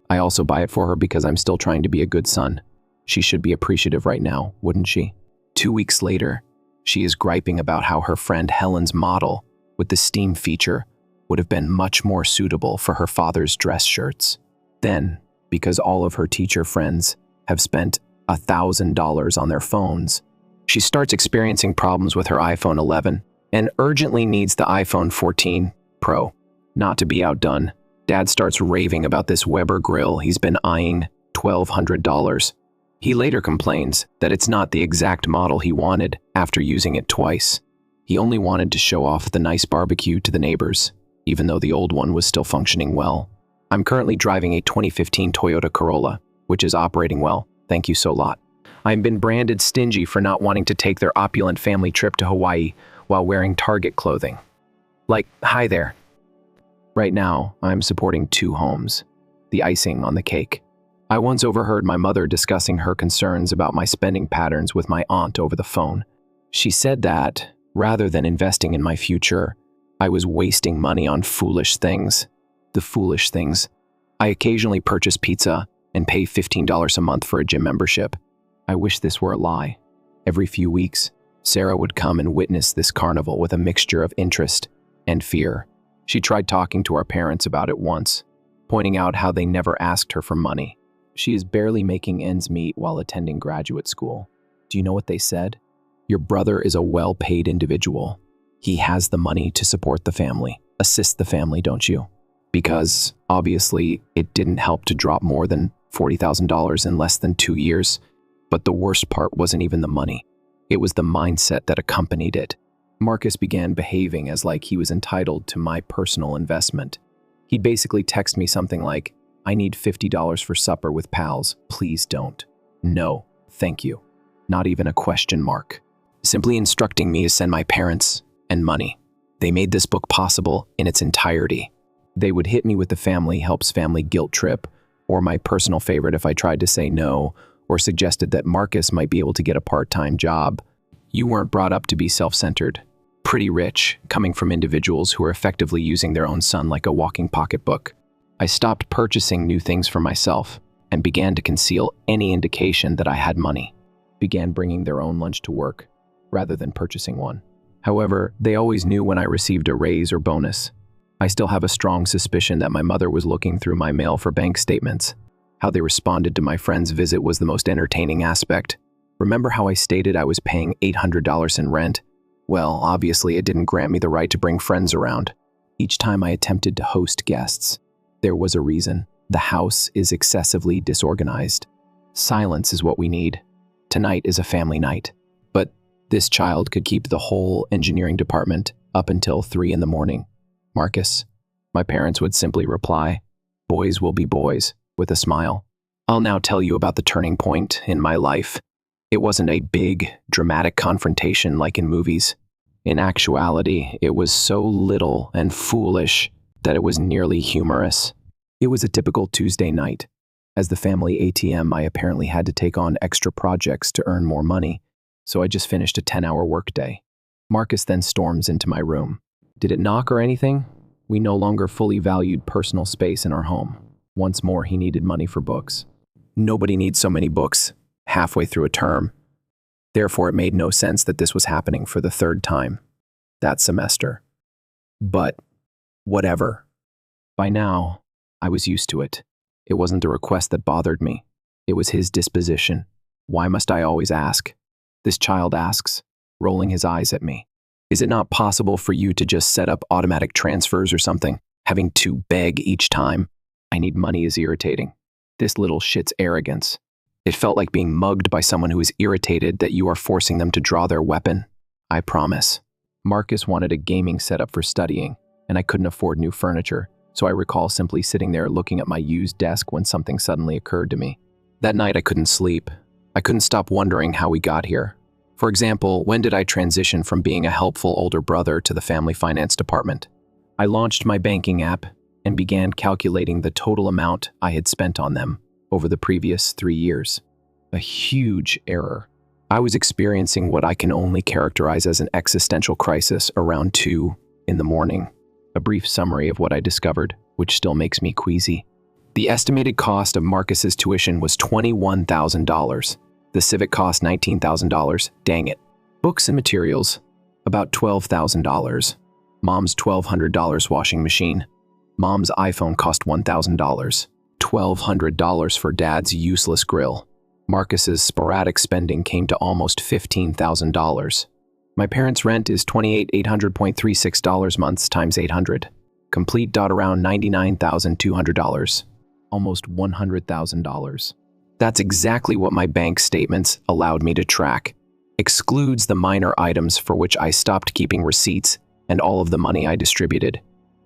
I also buy it for her because I'm still trying to be a good son. She should be appreciative right now, wouldn't she? 2 weeks later, she is griping about how her friend Helen's model with the steam feature would have been much more suitable for her father's dress shirts. Then, because all of her teacher friends have spent $1,000 on their phones, she starts experiencing problems with her iPhone 11 and urgently needs the iPhone 14 Pro. Not to be outdone, Dad starts raving about this Weber grill he's been eyeing $1,200. He later complains that it's not the exact model he wanted after using it twice. He only wanted to show off the nice barbecue to the neighbors, even though the old one was still functioning well. I'm currently driving a 2015 Toyota Corolla, which is operating well. Thank you so lot. I've been branded stingy for not wanting to take their opulent family trip to Hawaii while wearing Target clothing. Like, hi there. Right now, I'm supporting 2 homes. The icing on the cake. I once overheard my mother discussing her concerns about my spending patterns with my aunt over the phone. She said that, rather than investing in my future, I was wasting money on foolish things. The foolish things. I occasionally purchase pizza and pay $15 a month for a gym membership. I wish this were a lie. Every few weeks, Sarah would come and witness this carnival with a mixture of interest and fear. She tried talking to our parents about it once, pointing out how they never asked her for money. She is barely making ends meet while attending graduate school. Do you know what they said? Your brother is a well-paid individual. He has the money to support the family. Assist the family, don't you? Because, obviously, it didn't help to drop more than $40,000 in less than 2 years. But the worst part wasn't even the money. It was the mindset that accompanied it. Marcus began behaving as like he was entitled to my personal investment. He'd basically text me something like, "I need $50 for supper with pals, please don't." No, thank you. Not even a question mark. Simply instructing me to send my parents and money. They made this book possible in its entirety. They would hit me with the family helps family guilt trip, or my personal favorite if I tried to say no, or suggested that Marcus might be able to get a part-time job. You weren't brought up to be self-centered. Pretty rich, coming from individuals who are effectively using their own son like a walking pocketbook. I stopped purchasing new things for myself and began to conceal any indication that I had money. Began bringing their own lunch to work, rather than purchasing one. However, they always knew when I received a raise or bonus. I still have a strong suspicion that my mother was looking through my mail for bank statements. How they responded to my friend's visit was the most entertaining aspect. Remember how I stated I was paying $800 in rent? Well, obviously it didn't grant me the right to bring friends around. Each time I attempted to host guests, there was a reason. The house is excessively disorganized. Silence is what we need. Tonight is a family night. But this child could keep the whole engineering department up until 3 in the morning. Marcus, my parents would simply reply, "Boys will be boys," with a smile. I'll now tell you about the turning point in my life. It wasn't a big, dramatic confrontation like in movies. In actuality, it was so little and foolish that it was nearly humorous. It was a typical Tuesday night. As the family ATM, I apparently had to take on extra projects to earn more money, so I just finished a 10-hour workday. Marcus then storms into my room. Did it knock or anything? We no longer fully valued personal space in our home. Once more, he needed money for books. Nobody needs so many books halfway through a term. Therefore, it made no sense that this was happening for the 3rd time that semester. But whatever. By now, I was used to it. It wasn't the request that bothered me. It was his disposition. Why must I always ask? This child asks, rolling his eyes at me. Is it not possible for you to just set up automatic transfers or something? Having to beg each time. I need money is irritating. This little shit's arrogance. It felt like being mugged by someone who is irritated that you are forcing them to draw their weapon. I promise. Marcus wanted a gaming setup for studying, and I couldn't afford new furniture, so I recall simply sitting there looking at my used desk when something suddenly occurred to me. That night I couldn't sleep. I couldn't stop wondering how we got here. For example, when did I transition from being a helpful older brother to the family finance department? I launched my banking app and began calculating the total amount I had spent on them over the previous 3 years. A huge error. I was experiencing what I can only characterize as an existential crisis around 2 in the morning. A brief summary of what I discovered, which still makes me queasy. The estimated cost of Marcus's tuition was $21,000. The civic cost $19,000. Dang it. Books and materials, about $12,000. Mom's $1,200 washing machine. Mom's iPhone cost $1,000. $1,200 for Dad's useless grill. Marcus's sporadic spending came to almost $15,000. My parents' rent is $28,800.36 months times 800. Complete around $99,200. Almost $100,000. That's exactly what my bank statements allowed me to track. Excludes the minor items for which I stopped keeping receipts and all of the money I distributed.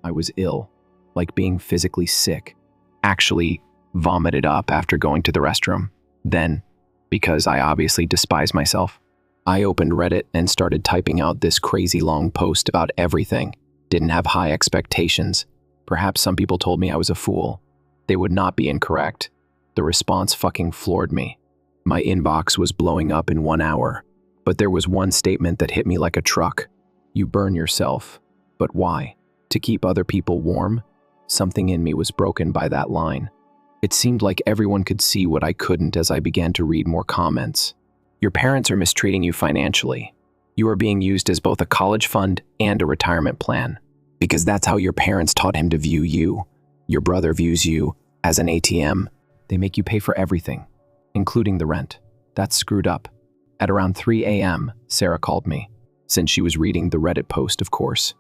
I was ill, like being physically sick. Actually vomited up after going to the restroom. Then, because I obviously despise myself, I opened Reddit and started typing out this crazy long post about everything. Didn't have high expectations. Perhaps some people told me I was a fool. They would not be incorrect. The response fucking floored me. My inbox was blowing up in 1 hour. But there was one statement that hit me like a truck. You burn yourself. But why? To keep other people warm? Something in me was broken by that line. It seemed like everyone could see what I couldn't as I began to read more comments. Your parents are mistreating you financially. You are being used as both a college fund and a retirement plan. Because that's how your parents taught him to view you. Your brother views you as an ATM. They make you pay for everything, including the rent. That's screwed up. At around 3 a.m., Sarah called me, since she was reading the Reddit post, of course.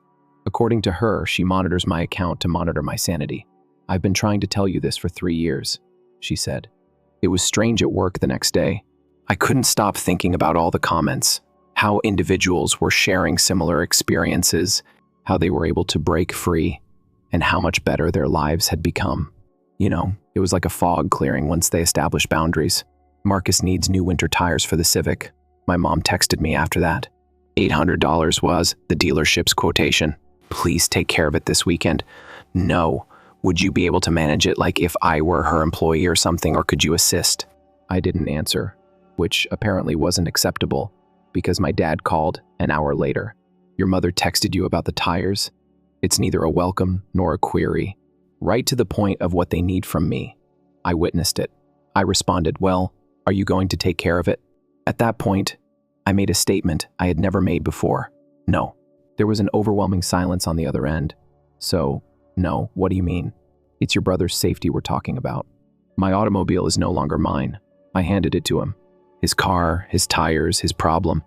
According to her, she monitors my account to monitor my sanity. I've been trying to tell you this for 3 years, she said. It was strange at work the next day. I couldn't stop thinking about all the comments. how individuals were sharing similar experiences, how they were able to break free, and how much better their lives had become. You know, it was like a fog clearing once they established boundaries. Marcus needs new winter tires for the Civic. My mom texted me after that. $800 was the dealership's quotation. Please take care of it this weekend. No. Would you be able to manage it like if I were her employee or something, or could you assist? I didn't answer, which apparently wasn't acceptable because my dad called an hour later. Your mother texted you about the tires? It's neither a welcome nor a query. Right to the point of what they need from me. I witnessed it. I responded, well, are you going to take care of it? At that point, I made a statement I had never made before. No. There was an overwhelming silence on the other end. So, no, what do you mean? It's your brother's safety we're talking about. My automobile is no longer mine. I handed it to him. His car, his tires, his problem.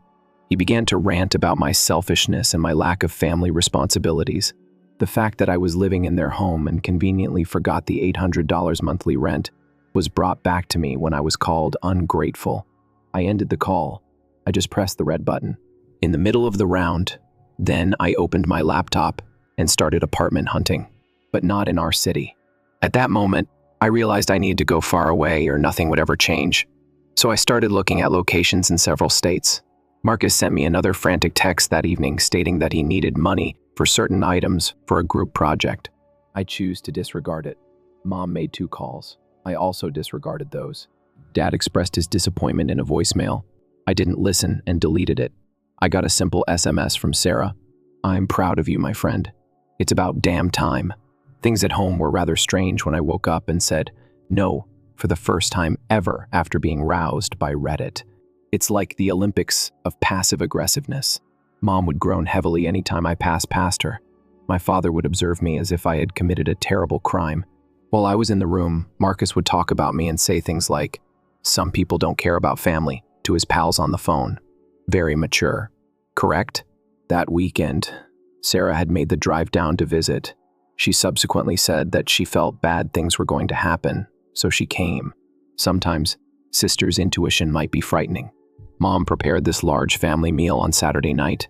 He began to rant about my selfishness and my lack of family responsibilities. The fact that I was living in their home and conveniently forgot the $800 monthly rent was brought back to me when I was called ungrateful. I ended the call. I just pressed the red button. In the middle of the round, then I opened my laptop and started apartment hunting, but not in our city. At that moment, I realized I needed to go far away or nothing would ever change. So I started looking at locations in several states. Marcus sent me another frantic text that evening stating that he needed money for certain items for a group project. I choose to disregard it. Mom made 2 calls. I also disregarded those. Dad expressed his disappointment in a voicemail. I didn't listen and deleted it. I got a simple SMS from Sarah. I'm proud of you, my friend. It's about damn time. Things at home were rather strange when I woke up and said no for the first time ever after being roused by Reddit. It's like the Olympics of passive aggressiveness. Mom would groan heavily anytime I passed past her. My father would observe me as if I had committed a terrible crime. While I was in the room, Marcus would talk about me and say things like, "Some people don't care about family," to his pals on the phone. Very mature. Correct? That weekend, Sarah had made the drive down to visit. She subsequently said that she felt bad things were going to happen, so she came. Sometimes, sister's intuition might be frightening. Mom prepared this large family meal on Saturday night.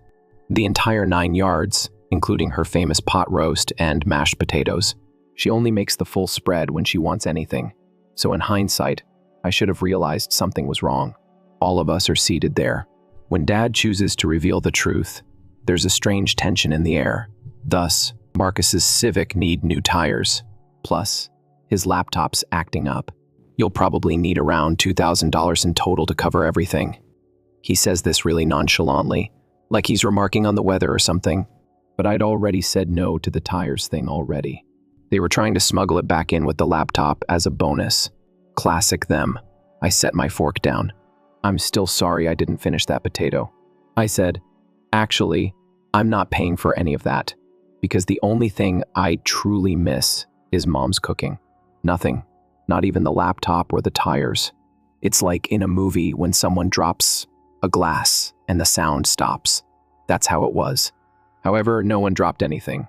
The entire 9 yards, including her famous pot roast and mashed potatoes. She only makes the full spread when she wants anything. So in hindsight, I should have realized something was wrong. All of us are seated there. When Dad chooses to reveal the truth, there's a strange tension in the air. Thus, Marcus's Civic need new tires. Plus, his laptop's acting up. You'll probably need around $2,000 in total to cover everything. He says this really nonchalantly, like he's remarking on the weather or something. But I'd already said no to the tires thing already. They were trying to smuggle it back in with the laptop as a bonus. Classic them. I set my fork down. I'm still sorry I didn't finish that potato. I said, actually, I'm not paying for any of that, because the only thing I truly miss is Mom's cooking. Nothing, not even the laptop or the tires. It's like in a movie when someone drops a glass and the sound stops. That's how it was. However, no one dropped anything.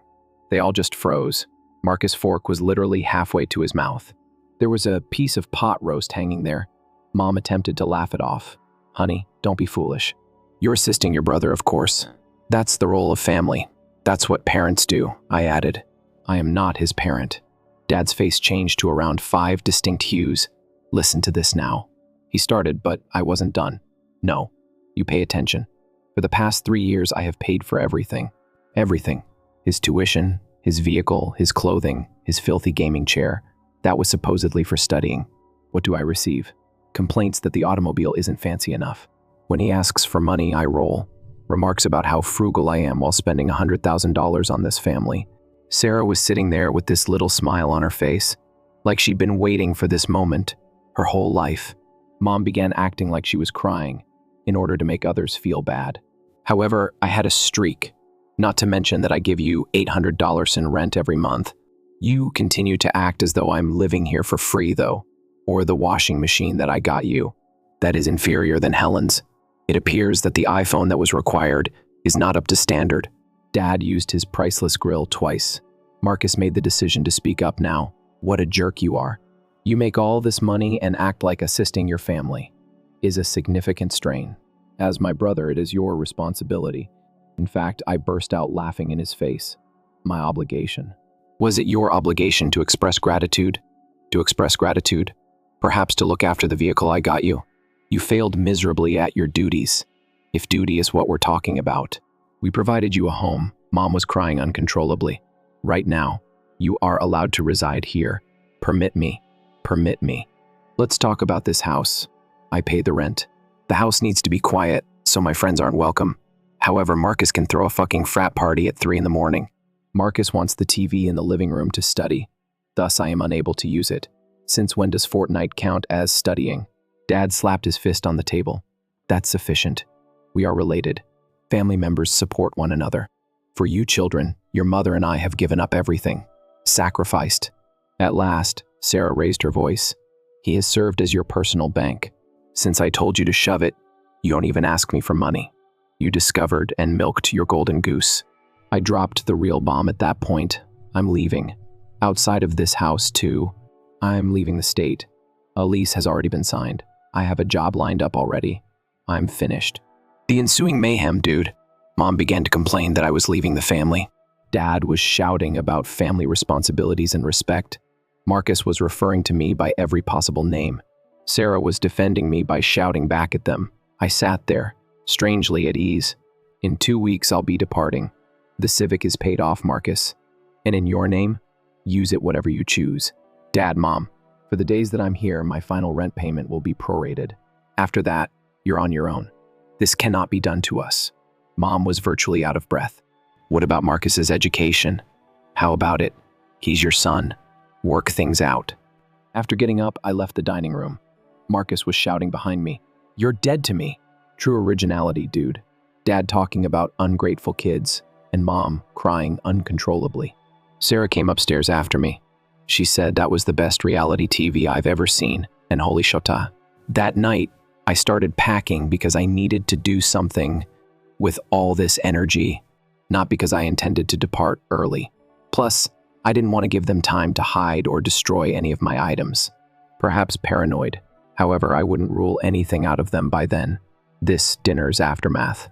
They all just froze. Marcus' fork was literally halfway to his mouth. There was a piece of pot roast hanging there. Mom attempted to laugh it off. Honey, don't be foolish. You're assisting your brother, of course. That's the role of family. That's what parents do, I added. I am not his parent. Dad's face changed to around 5 distinct hues. Listen to this now. He started, but I wasn't done. No, you pay attention. For the past 3 years, I have paid for everything. Everything. His tuition, his vehicle, his clothing, his filthy gaming chair. That was supposedly for studying. What do I receive? Complaints that the automobile isn't fancy enough. When he asks for money, I roll. Remarks about how frugal I am while spending $100,000 on this family. Sarah was sitting there with this little smile on her face, like she'd been waiting for this moment her whole life. Mom began acting like she was crying in order to make others feel bad. However, I had a streak, not to mention that I give you $800 in rent every month. You continue to act as though I'm living here for free, though, or the washing machine that I got you. That is inferior than Helen's. It appears that the iPhone that was required is not up to standard. Dad used his priceless grill twice. Marcus made the decision to speak up now. What a jerk you are. You make all this money and act like assisting your family is a significant strain. As my brother, it is your responsibility. In fact, I burst out laughing in his face. My obligation. Was it your obligation to express gratitude? To express gratitude? Perhaps to look after the vehicle I got you? You failed miserably at your duties. If duty is what we're talking about. We provided you a home. Mom was crying uncontrollably. Right now, you are allowed to reside here. Permit me. Permit me. Let's talk about this house. I pay the rent. The house needs to be quiet, so my friends aren't welcome. However, Marcus can throw a fucking frat party at 3 in the morning. Marcus wants the TV in the living room to study. Thus, I am unable to use it. Since when does Fortnite count as studying? Dad slapped his fist on the table. That's sufficient. We are related. Family members support one another. For you children, your mother and I have given up everything. Sacrificed. At last, Sarah raised her voice. He has served as your personal bank. Since I told you to shove it, you don't even ask me for money. You discovered and milked your golden goose. I dropped the real bomb at that point. I'm leaving. Outside of this house, too. I'm leaving the state. A lease has already been signed. I have a job lined up already. I'm finished. The ensuing mayhem, dude. Mom began to complain that I was leaving the family. Dad was shouting about family responsibilities and respect. Marcus was referring to me by every possible name. Sarah was defending me by shouting back at them. I sat there, strangely at ease. In 2 weeks, I'll be departing. The Civic is paid off, Marcus. And in your name, use it whatever you choose. Dad, Mom, for the days that I'm here, my final rent payment will be prorated. After that, you're on your own. This cannot be done to us. Mom was virtually out of breath. What about Marcus's education? How about it? He's your son. Work things out. After getting up, I left the dining room. Marcus was shouting behind me. You're dead to me. True originality, dude. Dad talking about ungrateful kids, and Mom crying uncontrollably. Sarah came upstairs after me. She said that was the best reality TV I've ever seen, and holy shota. That night, I started packing because I needed to do something with all this energy, not because I intended to depart early. Plus, I didn't want to give them time to hide or destroy any of my items. Perhaps paranoid. However, I wouldn't rule anything out of them by then. This dinner's aftermath.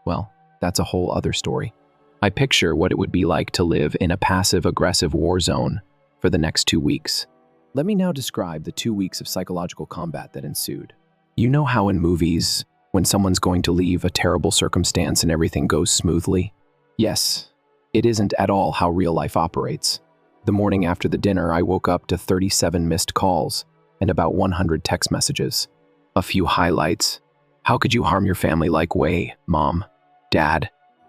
Well, that's a whole other story. I picture what it would be like to live in a passive-aggressive war zone for the next 2 weeks. Let me now describe the 2 weeks of psychological combat that ensued. You know how in movies, when someone's going to leave a terrible circumstance and everything goes smoothly? Yes, it isn't at all how real life operates. The morning after the dinner, I woke up to 37 missed calls and about 100 text messages. A few highlights. How could you harm your family like way, Mom? Dad,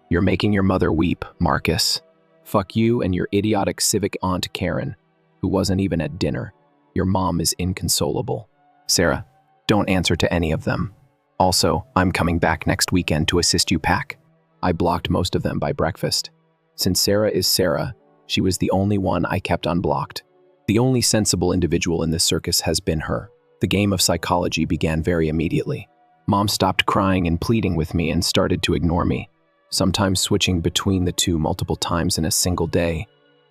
you're making your mother weep, Marcus. Fuck you and your idiotic civic aunt Karen, who wasn't even at dinner. Your mom is inconsolable. Sarah, don't answer to any of them. Also, I'm coming back next weekend to assist you pack. I blocked most of them by breakfast. Since Sarah is Sarah, she was the only one I kept unblocked. The only sensible individual in this circus has been her. The game of psychology began very immediately. Mom stopped crying and pleading with me and started to ignore me, sometimes switching between the two multiple times in a single day.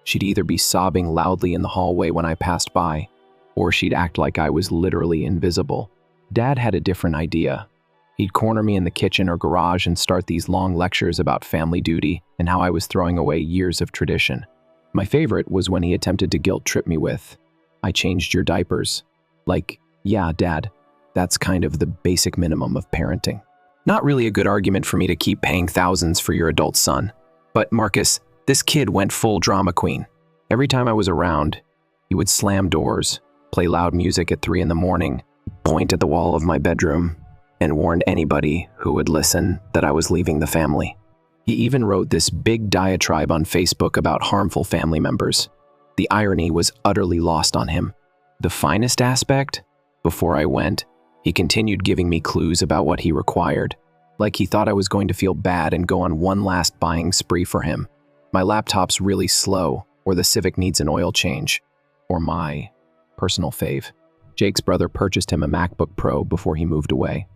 She'd either be sobbing loudly in the hallway when I passed by, or she'd act like I was literally invisible. Dad had a different idea. He'd corner me in the kitchen or garage and start these long lectures about family duty and how I was throwing away years of tradition. My favorite was when he attempted to guilt trip me with, I changed your diapers. Like, yeah, Dad, that's kind of the basic minimum of parenting. Not really a good argument for me to keep paying thousands for your adult son. But Marcus, this kid went full drama queen. Every time I was around, he would slam doors, play loud music at 3 in the morning, point at the wall of my bedroom, and warned anybody who would listen that I was leaving the family. He even wrote this big diatribe on Facebook about harmful family members. The irony was utterly lost on him. The finest aspect? Before I went, he continued giving me clues about what he required, like he thought I was going to feel bad and go on one last buying spree for him. My laptop's really slow, or the Civic needs an oil change, or my personal fave. Jake's brother purchased him a MacBook Pro before he moved away.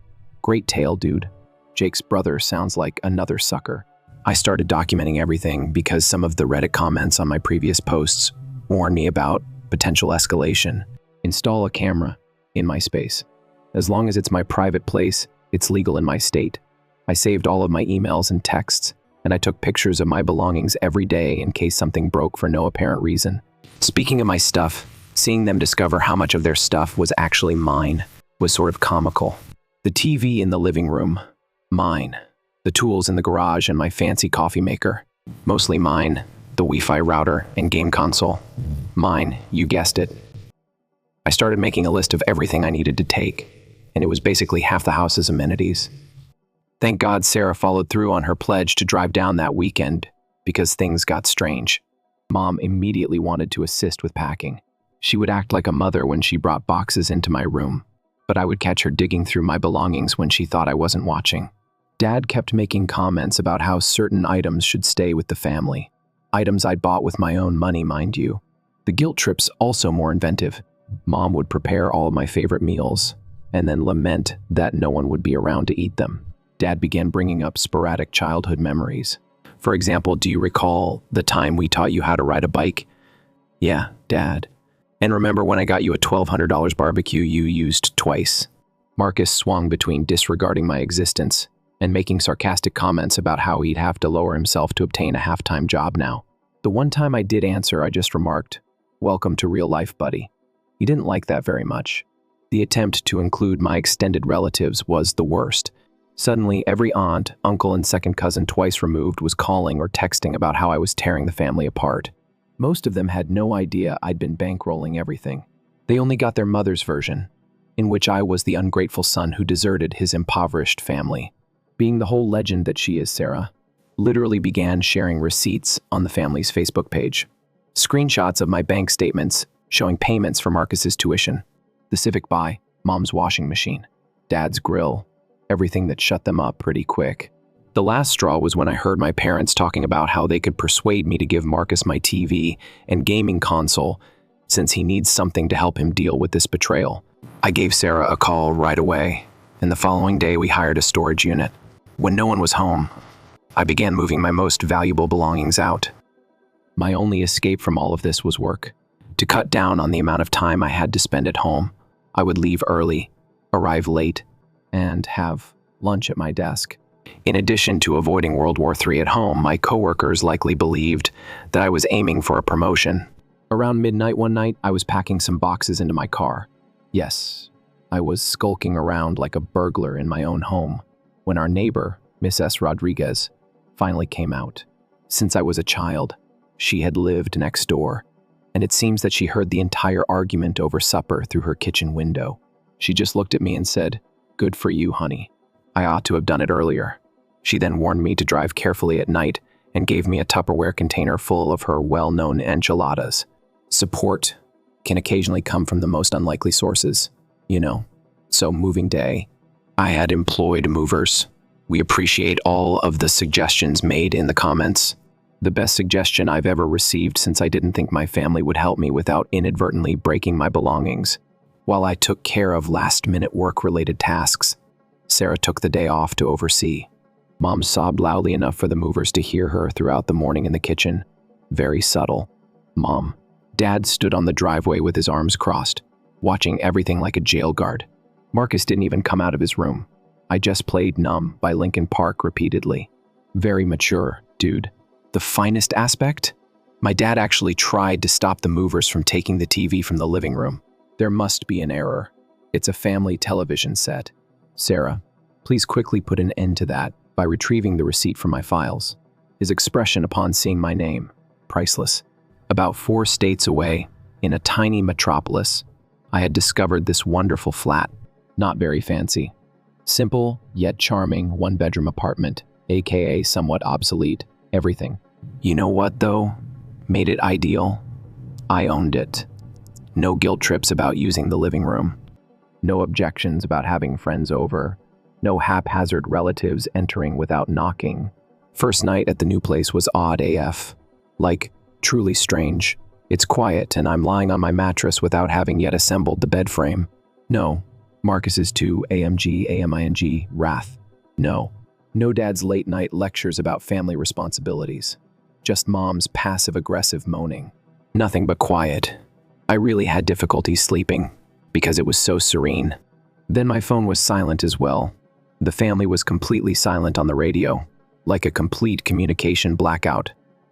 Great tale, dude. Jake's brother sounds like another sucker. I started documenting everything because some of the Reddit comments on my previous posts warned me about potential escalation. Install a camera in my space. As long as it's my private place, It's legal in my state. I saved all of my emails and texts, and I took pictures of my belongings every day in case something broke for no apparent reason. Speaking of my stuff, seeing them discover how much of their stuff was actually mine was sort of comical. The TV in the living room, mine. The tools in the garage and my fancy coffee maker, mostly mine. The Wi-Fi router and game console, mine, you guessed it. I started making a list of everything I needed to take, and it was basically half the house's amenities. Thank God Sarah followed through on her pledge to drive down that weekend, because things got strange. Mom immediately wanted to assist with packing. She would act like a mother when she brought boxes into my room, but I would catch her digging through my belongings when she thought I wasn't watching. Dad kept making comments about how certain items should stay with the family. Items I'd bought with my own money, mind you. The guilt trip's also more inventive. Mom would prepare all of my favorite meals, and then lament that no one would be around to eat them. Dad began bringing up sporadic childhood memories. For example, do you recall the time we taught you how to ride a bike? Yeah, Dad. And remember when I got you a $1,200 barbecue you used twice? Marcus swung between disregarding my existence and making sarcastic comments about how he'd have to lower himself to obtain a half-time job now. The one time I did answer, I just remarked, "Welcome to real life, buddy." He didn't like that very much. The attempt to include my extended relatives was the worst. Suddenly, every aunt, uncle, and second cousin twice removed was calling or texting about how I was tearing the family apart. Most of them had no idea I'd been bankrolling everything. They only got their mother's version, in which I was the ungrateful son who deserted his impoverished family. Being the whole legend that she is, Sarah literally began sharing receipts on the family's Facebook page. Screenshots of my bank statements showing payments for Marcus's tuition, the Civic buy, Mom's washing machine, Dad's grill, everything that shut them up pretty quick. The last straw was when I heard my parents talking about how they could persuade me to give Marcus my TV and gaming console since he needs something to help him deal with this betrayal. I gave Sarah a call right away, and the following day we hired a storage unit. When no one was home, I began moving my most valuable belongings out. My only escape from all of this was work. To cut down on the amount of time I had to spend at home, I would leave early, arrive late, and have lunch at my desk. In addition to avoiding World War III at home, my coworkers likely believed that I was aiming for a promotion. Around midnight one night, I was packing some boxes into my car. Yes, I was skulking around like a burglar in my own home, when our neighbor, Miss S. Rodriguez, finally came out. Since I was a child, she had lived next door, and it seems that she heard the entire argument over supper through her kitchen window. She just looked at me and said, "Good for you, honey. I ought to have done it earlier." She then warned me to drive carefully at night and gave me a Tupperware container full of her well-known enchiladas. Support can occasionally come from the most unlikely sources, you know. So moving day, I had employed movers. We appreciate all of the suggestions made in the comments. The best suggestion I've ever received since I didn't think my family would help me without inadvertently breaking my belongings. While I took care of last-minute work-related tasks, Sarah took the day off to oversee. Mom sobbed loudly enough for the movers to hear her throughout the morning in the kitchen. Very subtle. Mom. Dad stood on the driveway with his arms crossed, watching everything like a jail guard. Marcus didn't even come out of his room. I just played Numb by Linkin Park repeatedly. Very mature, dude. The finest aspect? My dad actually tried to stop the movers from taking the TV from the living room. There must be an error. It's a family television set. Sarah, please quickly put an end to that by retrieving the receipt from my files. His expression upon seeing my name, priceless. About 4 states away, in a tiny metropolis, I had discovered this wonderful flat, not very fancy. Simple, yet charming, 1-bedroom apartment, aka somewhat obsolete, everything. You know what, though, made it ideal? I owned it. No guilt trips about using the living room. No objections about having friends over. No haphazard relatives entering without knocking. First night at the new place was odd AF. Like, truly strange. It's quiet and I'm lying on my mattress without having yet assembled the bed frame. No. Marcus's too, AMG, wrath. No. No dad's late night lectures about family responsibilities. Just mom's passive-aggressive moaning. Nothing but quiet. I really had difficulty sleeping because it was so serene. Then my phone was silent as well. The family was completely silent on the radio, like a complete communication blackout.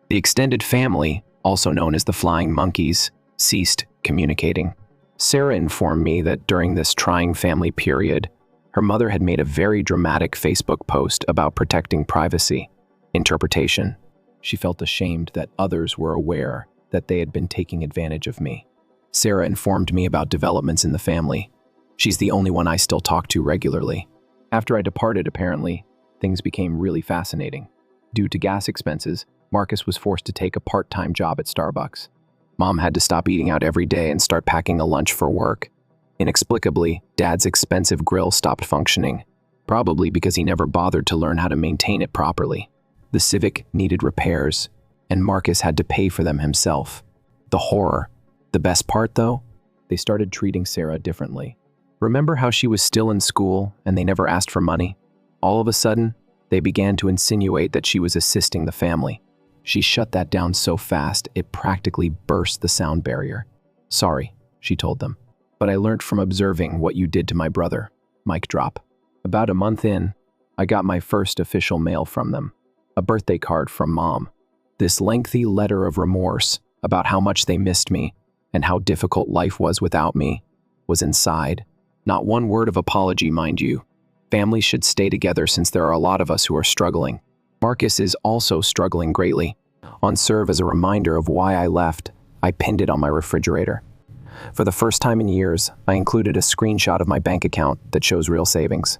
The extended family, also known as the Flying Monkeys, ceased communicating. Sarah informed me that during this trying family period, her mother had made a very dramatic Facebook post about protecting privacy. Interpretation: she felt ashamed that others were aware that they had been taking advantage of me. Sarah informed me about developments in the family. She's the only one I still talk to regularly. After I departed, apparently, things became really fascinating. Due to gas expenses, Marcus was forced to take a part-time job at Starbucks. Mom had to stop eating out every day and start packing a lunch for work. Inexplicably, Dad's expensive grill stopped functioning, probably because he never bothered to learn how to maintain it properly. The Civic needed repairs, and Marcus had to pay for them himself. The horror. The best part, though? They started treating Sarah differently. Remember how she was still in school and they never asked for money? All of a sudden, they began to insinuate that she was assisting the family. She shut that down so fast, it practically burst the sound barrier. "Sorry," she told them, "but I learned from observing what you did to my brother." Mic drop. About a month in, I got my first official mail from them. A birthday card from Mom. This lengthy letter of remorse about how much they missed me and how difficult life was without me was inside. Not one word of apology, mind you. Families should stay together since there are a lot of us who are struggling. Marcus is also struggling greatly. On serve as a reminder of why I left, I pinned it on my refrigerator. For the first time in years, I included a screenshot of my bank account that shows real savings.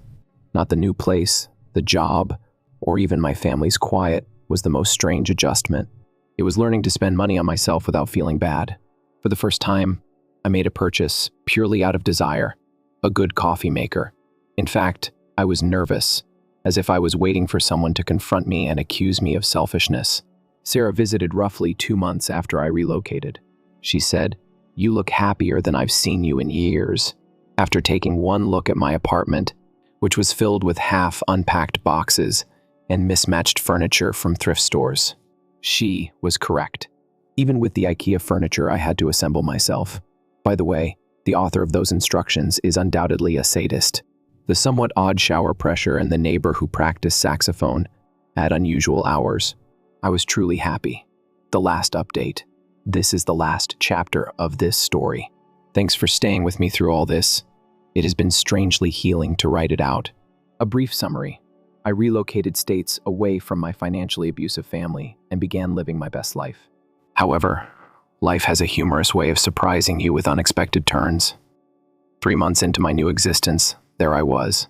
Not the new place, the job, or even my family's quiet was the most strange adjustment. It was learning to spend money on myself without feeling bad. For the first time, I made a purchase purely out of desire. A good coffee maker. In fact, I was nervous, as if I was waiting for someone to confront me and accuse me of selfishness. Sarah visited roughly 2 months after I relocated. She said, "You look happier than I've seen you in years." After taking one look at my apartment, which was filled with half unpacked boxes and mismatched furniture from thrift stores. She was correct. Even with the IKEA furniture I had to assemble myself. By the way, the author of those instructions is undoubtedly a sadist. The somewhat odd shower pressure and the neighbor who practiced saxophone at unusual hours. I was truly happy. The last update. This is the last chapter of this story. Thanks for staying with me through all this. It has been strangely healing to write it out. A brief summary. I relocated states away from my financially abusive family and began living my best life. However, life has a humorous way of surprising you with unexpected turns. 3 months into my new existence, there I was.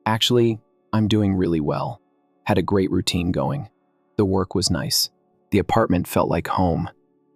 Actually, I'm doing really well. Had a great routine going. The work was nice. The apartment felt like home.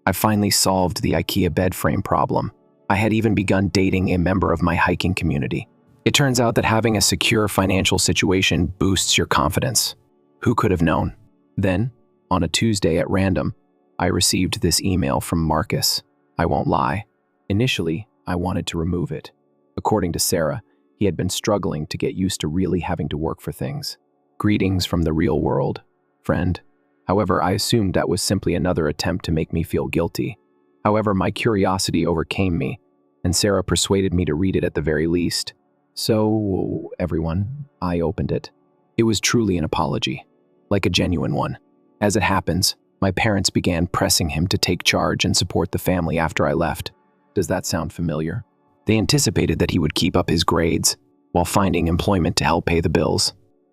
I finally solved the IKEA bed frame problem. I had even begun dating a member of my hiking community. It turns out that having a secure financial situation boosts your confidence. Who could have known? Then, on a Tuesday at random, I received this email from Marcus. I won't lie. Initially, I wanted to remove it. According to Sarah, he had been struggling to get used to really having to work for things. Greetings from the real world, friend. However, I assumed that was simply another attempt to make me feel guilty. However, my curiosity overcame me, and Sarah persuaded me to read it at the very least. So, everyone, I opened it. It was truly an apology, like a genuine one. As it happens, my parents began pressing him to take charge and support the family after I left. Does that sound familiar? They anticipated that he would keep up his grades while finding employment to help pay the bills.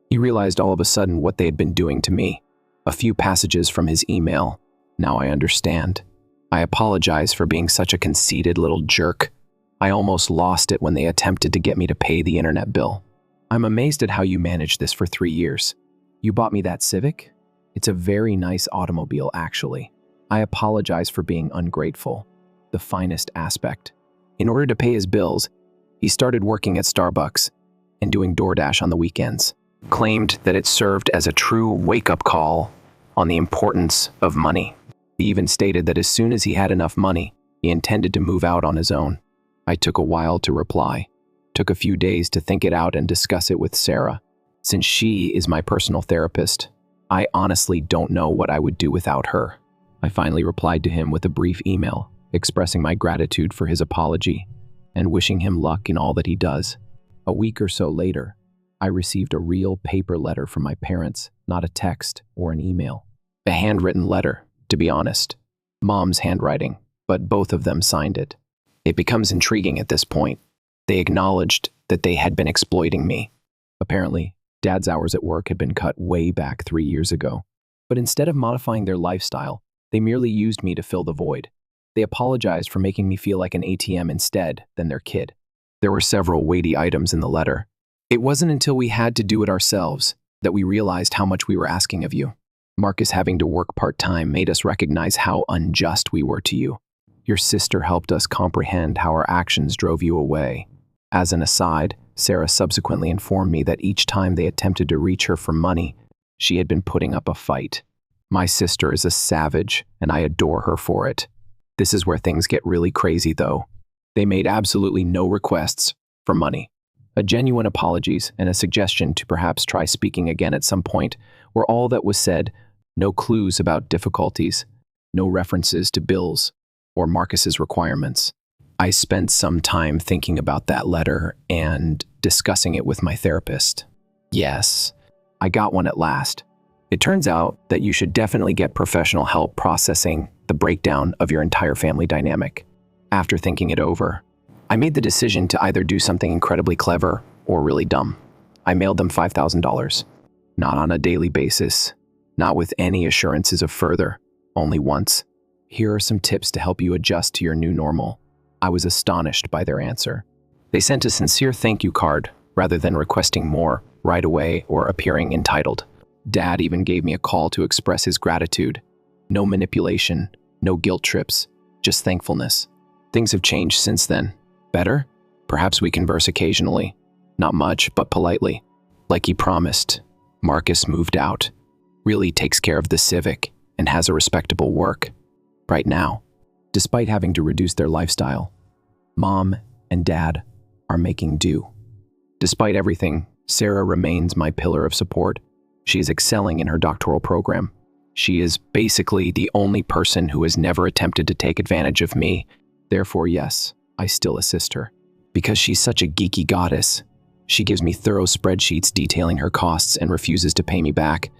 He realized all of a sudden what they had been doing to me. A few passages from his email. Now I understand. I apologize for being such a conceited little jerk. I almost lost it when they attempted to get me to pay the internet bill. I'm amazed at how you managed this for 3 years. You bought me that Civic? It's a very nice automobile, actually. I apologize for being ungrateful. The finest aspect. In order to pay his bills, he started working at Starbucks and doing DoorDash on the weekends. Claimed that it served as a true wake-up call on the importance of money. He even stated that as soon as he had enough money, he intended to move out on his own. I took a while to reply. Took a few days to think it out and discuss it with Sarah. Since she is my personal therapist, I honestly don't know what I would do without her. I finally replied to him with a brief email, expressing my gratitude for his apology and wishing him luck in all that he does. A week or so later, I received a real paper letter from my parents, not a text or an email. A handwritten letter, to be honest. Mom's handwriting, but both of them signed it. It becomes intriguing at this point. They acknowledged that they had been exploiting me. Apparently, Dad's hours at work had been cut way back 3 years ago. But instead of modifying their lifestyle, they merely used me to fill the void. They apologized for making me feel like an ATM instead than their kid. There were several weighty items in the letter. It wasn't until we had to do it ourselves that we realized how much we were asking of you. Marcus having to work part-time made us recognize how unjust we were to you. Your sister helped us comprehend how our actions drove you away. As an aside, Sarah subsequently informed me that each time they attempted to reach her for money, she had been putting up a fight. My sister is a savage, and I adore her for it. This is where things get really crazy, though. They made absolutely no requests for money. A genuine apologies and a suggestion to perhaps try speaking again at some point were all that was said. No clues about difficulties, no references to bills or Marcus's requirements. I spent some time thinking about that letter and discussing it with my therapist. Yes, I got one at last. It turns out that you should definitely get professional help processing the breakdown of your entire family dynamic. After thinking it over, I made the decision to either do something incredibly clever or really dumb. I mailed them $5,000. Not on a daily basis, not with any assurances of further, only once. Here are some tips to help you adjust to your new normal. I was astonished by their answer. They sent a sincere thank you card rather than requesting more right away or appearing entitled. Dad even gave me a call to express his gratitude. No manipulation, no guilt trips, just thankfulness. Things have changed since then. Better? Perhaps we converse occasionally. Not much, but politely. Like he promised. Marcus moved out. Really takes care of the Civic and has a respectable work. Right now. Despite having to reduce their lifestyle, Mom and Dad are making do. Despite everything, Sarah remains my pillar of support. She is excelling in her doctoral program. She is basically the only person who has never attempted to take advantage of me. Therefore, yes, I still assist her. Because she's such a geeky goddess, she gives me thorough spreadsheets detailing her costs and refuses to pay me back,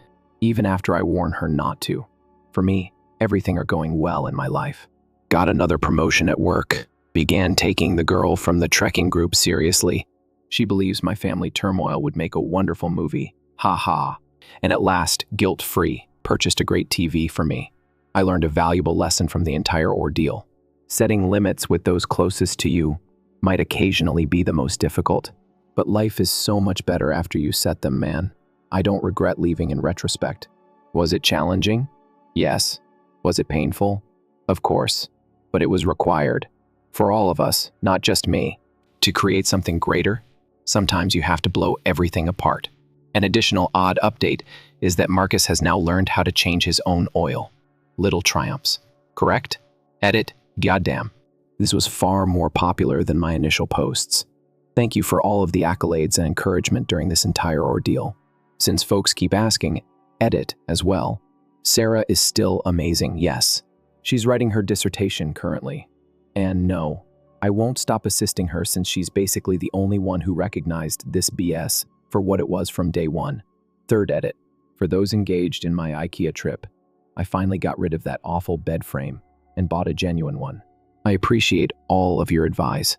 even after I warn her not to. For me, everything are going well in my life. Got another promotion at work. Began taking the girl from the trekking group seriously. She believes my family turmoil would make a wonderful movie. Ha ha. And at last, guilt-free, purchased a great TV for me. I learned a valuable lesson from the entire ordeal. Setting limits with those closest to you might occasionally be the most difficult. But life is so much better after you set them, man. I don't regret leaving in retrospect. Was it challenging? Yes. Was it painful? Of course. But it was required. For all of us, not just me. To create something greater, sometimes you have to blow everything apart. An additional odd update is that Marcus has now learned how to change his own oil. Little triumphs. Correct? Edit. Goddamn. This was far more popular than my initial posts. Thank you for all of the accolades and encouragement during this entire ordeal. Since folks keep asking, edit as well. Sarah is still amazing, yes. She's writing her dissertation currently. And no, I won't stop assisting her since she's basically the only one who recognized this BS for what it was from day one. Third edit. For those engaged in my IKEA trip, I finally got rid of that awful bed frame and bought a genuine one. I appreciate all of your advice.